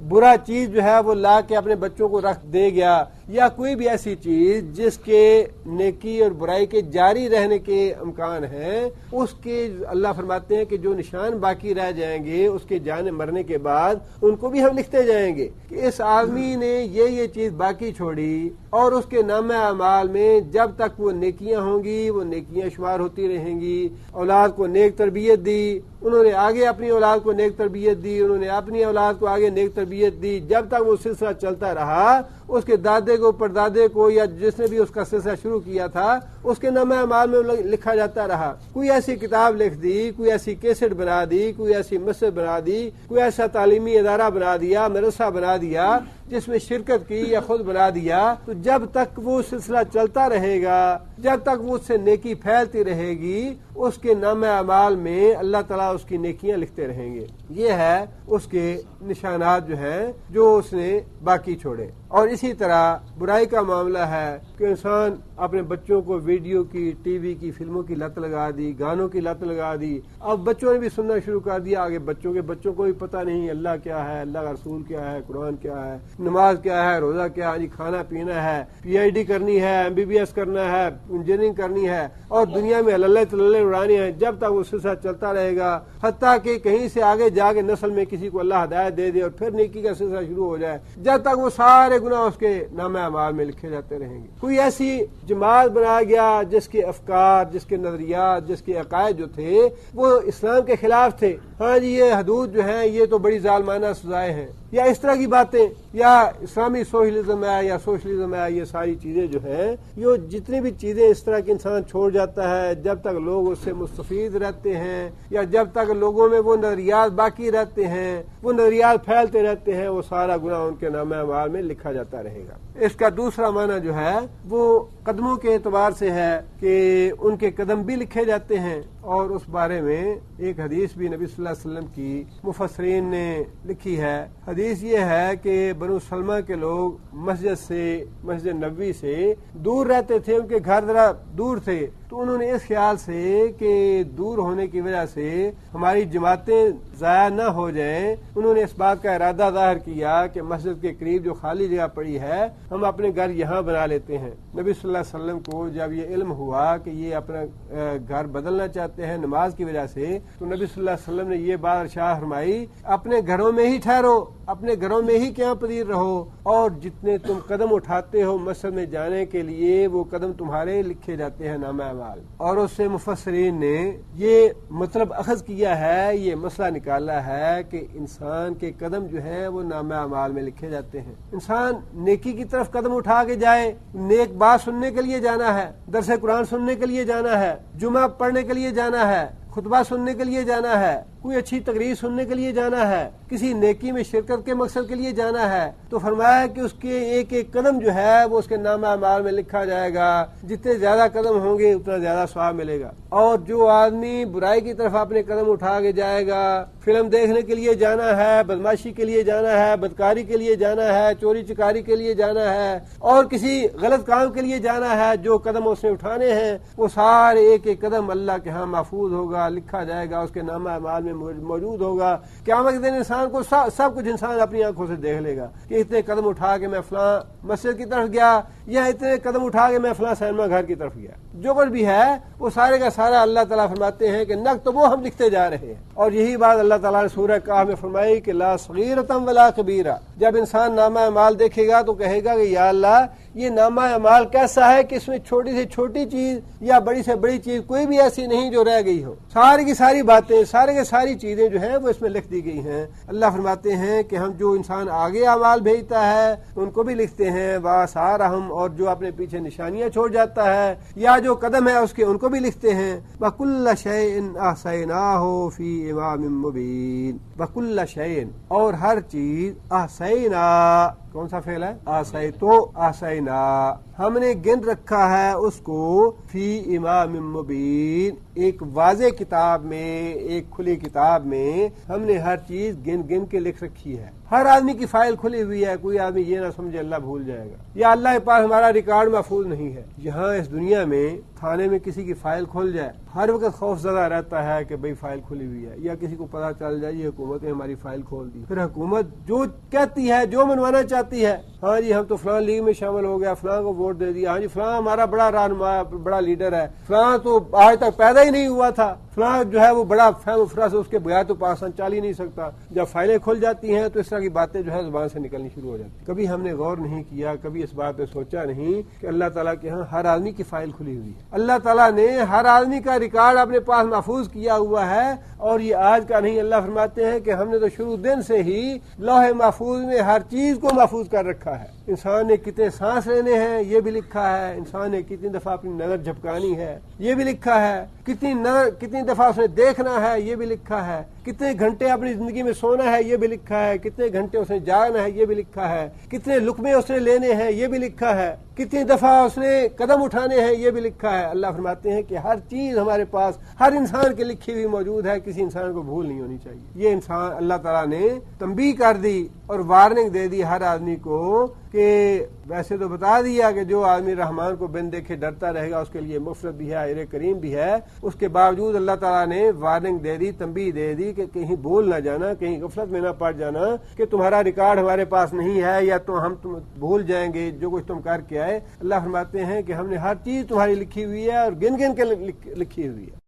برا چیز جو ہے وہ لا کے اپنے بچوں کو رکھ دے گیا، یا کوئی بھی ایسی چیز جس کے نیکی اور برائی کے جاری رہنے کے امکان ہیں، اس کے اللہ فرماتے ہیں کہ جو نشان باقی رہ جائیں گے اس کے جانے مرنے کے بعد ان کو بھی ہم لکھتے جائیں گے کہ اس آدمی نے یہ چیز باقی چھوڑی، اور اس کے نامہ اعمال میں جب تک وہ نیکیاں ہوں گی وہ نیکیاں شمار ہوتی رہیں گی۔ اولاد کو نیک تربیت دی، انہوں نے آگے اپنی اولاد کو نیک تربیت دی، انہوں نے اپنی اولاد کو آگے نیک تربیت دی، جب تک وہ سلسلہ چلتا رہا اس کے دادے کو پردادے کو یا جس نے بھی اس کا سلسلہ شروع کیا تھا اس کے نامہ اعمال میں لکھا جاتا رہا۔ کوئی ایسی کتاب لکھ دی، کوئی ایسی کیسٹ بنا دی، کوئی ایسی مسجد بنا دی، کوئی ایسا تعلیمی ادارہ بنا دیا، مدرسہ بنا دیا جس میں شرکت کی یا خود بنا دیا، تو جب تک وہ سلسلہ چلتا رہے گا، جب تک وہ اس سے نیکی پھیلتی رہے گی، اس کے نامہ اعمال میں اللہ تعالیٰ اس کی نیکیاں لکھتے رہیں گے۔ یہ ہے اس کے نشانات جو ہیں جو اس نے باقی چھوڑے۔ اور اسی طرح برائی کا معاملہ ہے کہ انسان اپنے بچوں کو ویڈیو کی، ٹی وی کی، فلموں کی لت لگا دی، گانوں کی لت لگا دی، اب بچوں نے بھی سننا شروع کر دیا، آگے بچوں کو بھی پتہ نہیں اللہ کیا ہے، اللہ کا رسول کیا ہے، قرآن کیا ہے، نماز کیا ہے، روزہ کیا ہے، کھانا پینا ہے، PhD کرنی ہے، MBBS کرنا ہے، انجینئرنگ کرنی ہے، اور دنیا میں اللہ تللے اڑانے ہیں۔ جب تک وہ سلسلہ چلتا رہے گا، حتیٰ کہ کہیں سے آگے جا کے نسل میں کسی کو اللہ ہدایت دے دے اور پھر نیکی کا سلسلہ شروع ہو جائے، جب تک وہ سارے گناہ اس کے نامہ اعمال میں لکھے جاتے رہیں گے۔ کوئی ایسی جماعت بنا گیا جس کے افکار، جس کے نظریات، جس کے عقائد جو تھے وہ اسلام کے خلاف تھے، ہاں جی یہ حدود جو ہیں یہ تو بڑی ظالمانہ سزائیں ہیں، یا اس طرح کی باتیں، یا اسلامی سوشلزم ہے یا سوشلزم ہے، یہ ساری چیزیں جو ہیں، یہ جتنی بھی چیزیں اس طرح کے انسان چھوڑ جاتا ہے، جب تک لوگ اس سے مستفید رہتے ہیں یا جب تک لوگوں میں وہ نظریات باقی رہتے ہیں، وہ نظریات پھیلتے رہتے ہیں، وہ سارا گناہ ان کے نامہ اعمال میں لکھا جاتا رہے گا۔ اس کا دوسرا معنی جو ہے وہ قدموں کے اعتبار سے ہے کہ ان کے قدم بھی لکھے جاتے ہیں، اور اس بارے میں ایک حدیث بھی نبی صلی اللہ علیہ وسلم کی مفسرین نے لکھی ہے۔ حدیث یہ ہے کہ بنو سلمہ کے لوگ مسجد نبوی سے دور رہتے تھے، ان کے گھر ذرا دور تھے، تو انہوں نے اس خیال سے کہ دور ہونے کی وجہ سے ہماری جماعتیں ضائع نہ ہو جائیں، انہوں نے اس بات کا ارادہ ظاہر کیا کہ مسجد کے قریب جو خالی جگہ پڑی ہے ہم اپنے گھر یہاں بنا لیتے ہیں۔ نبی صلی اللہ علیہ وسلم کو جب یہ علم ہوا کہ یہ اپنا گھر بدلنا چاہتے ہیں نماز کی وجہ سے، تو نبی صلی اللہ علیہ وسلم نے یہ بات ارشاد فرمائی، اپنے گھروں میں ہی ٹھہرو، اپنے گھروں میں ہی قیام پذیر رہو، اور جتنے تم قدم اٹھاتے ہو مسجد میں جانے کے لیے وہ قدم تمہارے لکھے جاتے ہیں نامہ اعمال۔ اور اس سے مفسرین نے یہ مطلب اخذ کیا ہے، یہ مسئلہ نکالا ہے کہ انسان کے قدم جو ہیں وہ نامہ اعمال میں لکھے جاتے ہیں۔ انسان نیکی کی طرف قدم اٹھا کے جائے، نیک بات سننے کے لیے جانا ہے، درس قرآن سننے کے لیے جانا ہے، جمعہ پڑھنے کے لیے جانا ہے، خطبہ سننے کے لیے جانا ہے، کوئی اچھی تقریر سننے کے لیے جانا ہے، کسی نیکی میں شرکت کے مقصد کے لیے جانا ہے، تو فرمایا کہ اس کے ایک ایک قدم جو ہے وہ اس کے نامہ اعمال میں لکھا جائے گا، جتنے زیادہ قدم ہوں گے اتنا زیادہ ثواب ملے گا۔ اور جو آدمی برائی کی طرف اپنے قدم اٹھا کے جائے گا، فلم دیکھنے کے لیے جانا ہے، بدماشی کے لیے جانا ہے، بدکاری کے لیے جانا ہے، چوری چکاری کے لیے جانا ہے، اور کسی غلط کام کے لیے جانا ہے، جو قدم اس نے اٹھانے ہیں وہ سارے ایک ایک قدم اللہ کے ہاں محفوظ ہوگا، لکھا جائے گا، اس کے نامہ اعمال میں موجود ہوگا۔ قیامت کے دن انسان کو سب کچھ انسان اپنی آنکھوں سے دیکھ لے گا کہ اتنے قدم اٹھا کے میں فلاں مسجد کی طرف گیا، یا اتنے قدم اٹھا کے میں فلاں سینما گھر کی طرف گیا، جو کچھ بھی ہے وہ سارے کا سارا اللہ تعالیٰ فرماتے ہیں کہ نقد وہ ہم لکھتے جا رہے ہیں۔ اور یہی بات اللہ تعالیٰ نے سورہ کہف میں فرمائی کہ لا صغیرۃ ولا کبیرہ، جب انسان نامہ اعمال دیکھے گا تو کہے گا کہ یا اللہ یہ نامہ اعمال کیسا ہے کہ اس میں چھوٹی سے چھوٹی چیز یا بڑی سے بڑی چیز کوئی بھی ایسی نہیں جو رہ گئی ہو، ساری کی ساری باتیں، سارے کی ساری چیزیں جو ہیں وہ اس میں لکھ دی گئی ہیں۔ اللہ فرماتے ہیں کہ ہم جو انسان آگے اعمال بھیجتا ہے ان کو بھی لکھتے ہیں، وآثارہم، اور جو اپنے پیچھے نشانیاں چھوڑ جاتا ہے یا جو قدم ہے اس کے ان کو بھی لکھتے ہیں۔ وَكُلَّ شَيْءٍ أَحْصَيْنَاهُ فِي إِمَامٍ مُبِينٍ، وَكُلَّ شَيْءٍ اور ہر چیز، احصینا کون سا فعل ہے؟ احصیتو، احصینا ہم نے گن رکھا ہے اس کو، فی امام مبین ایک واضح کتاب میں، ایک کھلی کتاب میں ہم نے ہر چیز گن گن کے لکھ رکھی ہے۔ ہر آدمی کی فائل کھلی ہوئی ہے، کوئی آدمی یہ نہ سمجھے اللہ بھول جائے گا یا اللہ کے پاس ہمارا ریکارڈ محفوظ نہیں ہے۔ یہاں اس دنیا میں تھانے میں کسی کی فائل کھل جائے، ہر وقت خوف زدہ رہتا ہے کہ بھئی فائل کھلی ہوئی ہے، یا کسی کو پتہ چل جائے یہ حکومت نے ہماری فائل کھول دی، پھر حکومت جو کہتی ہے، جو منوانا چاہتی ہے، ہاں جی ہم تو فلاں لیگ میں شامل ہو گیا، فلاں کو ووٹ دے دیا، ہاں جی فلاں ہمارا بڑا رہنما، بڑا لیڈر ہے، فلاں تو آج تک پیدا ہی نہیں ہوا تھا، فلاں جو ہے وہ بڑا فہم و فرس، اس کے بغیر تو پاکستان چل ہی نہیں سکتا۔ جب فائلیں کھل جاتی ہیں تو اس طرح کی باتیں جو ہے زبان سے نکلنی شروع ہو جاتی۔ کبھی ہم نے غور نہیں کیا، کبھی اس بات پہ سوچا نہیں کہ اللہ تعالیٰ کے ہاں ہر آدمی کی فائل کھلی ہوئی ہے۔ اللہ تعالیٰ نے ہر آدمی کا ریکارڈ اپنے پاس محفوظ کیا ہوا ہے، اور یہ آج کا نہیں۔ اللہ فرماتے ہیں کہ ہم نے تو شروع دن سے ہی لوح محفوظ میں ہر چیز کو محفوظ کر رکھا ہے۔ انسان نے کتنے سانس لینے ہیں یہ بھی لکھا ہے، انسان نے کتنی دفعہ اپنی نظر جھپکانی ہے یہ بھی لکھا ہے، کتنی دفعہ اس نے دیکھنا ہے یہ بھی لکھا ہے، کتنے گھنٹے اپنی زندگی میں سونا ہے یہ بھی لکھا ہے، کتنے گھنٹے اس نے جاگنا ہے یہ بھی لکھا ہے، کتنے لقمے اس نے لینے ہیں یہ بھی لکھا ہے، کتنی دفعہ اس نے قدم اٹھانے ہیں یہ بھی لکھا ہے۔ اللہ فرماتے ہیں کہ ہر چیز ہمارے پاس ہر انسان کے لکھی ہوئی موجود ہے، کسی انسان کو بھول نہیں ہونی چاہیے۔ یہ انسان اللہ تعالیٰ نے تنبیہ کر دی اور وارننگ دے دی ہر آدمی کو کہ ویسے تو بتا دیا کہ جو آدمی رحمان کو بن دیکھے ڈرتا رہے گا اس کے لیے مغفرت بھی ہے، اجر کریم بھی ہے، اس کے باوجود اللہ تعالیٰ نے وارننگ دے دی، تنبیہ دے دی کہ کہیں بھول نہ جانا، کہیں غفلت میں نہ پڑ جانا کہ تمہارا ریکارڈ ہمارے پاس نہیں ہے یا تو ہم تم بھول جائیں گے جو کچھ تم کر کے آئے۔ اللہ فرماتے ہیں کہ ہم نے ہر چیز تمہاری لکھی ہوئی ہے اور گن گن کے لکھی ہوئی ہے۔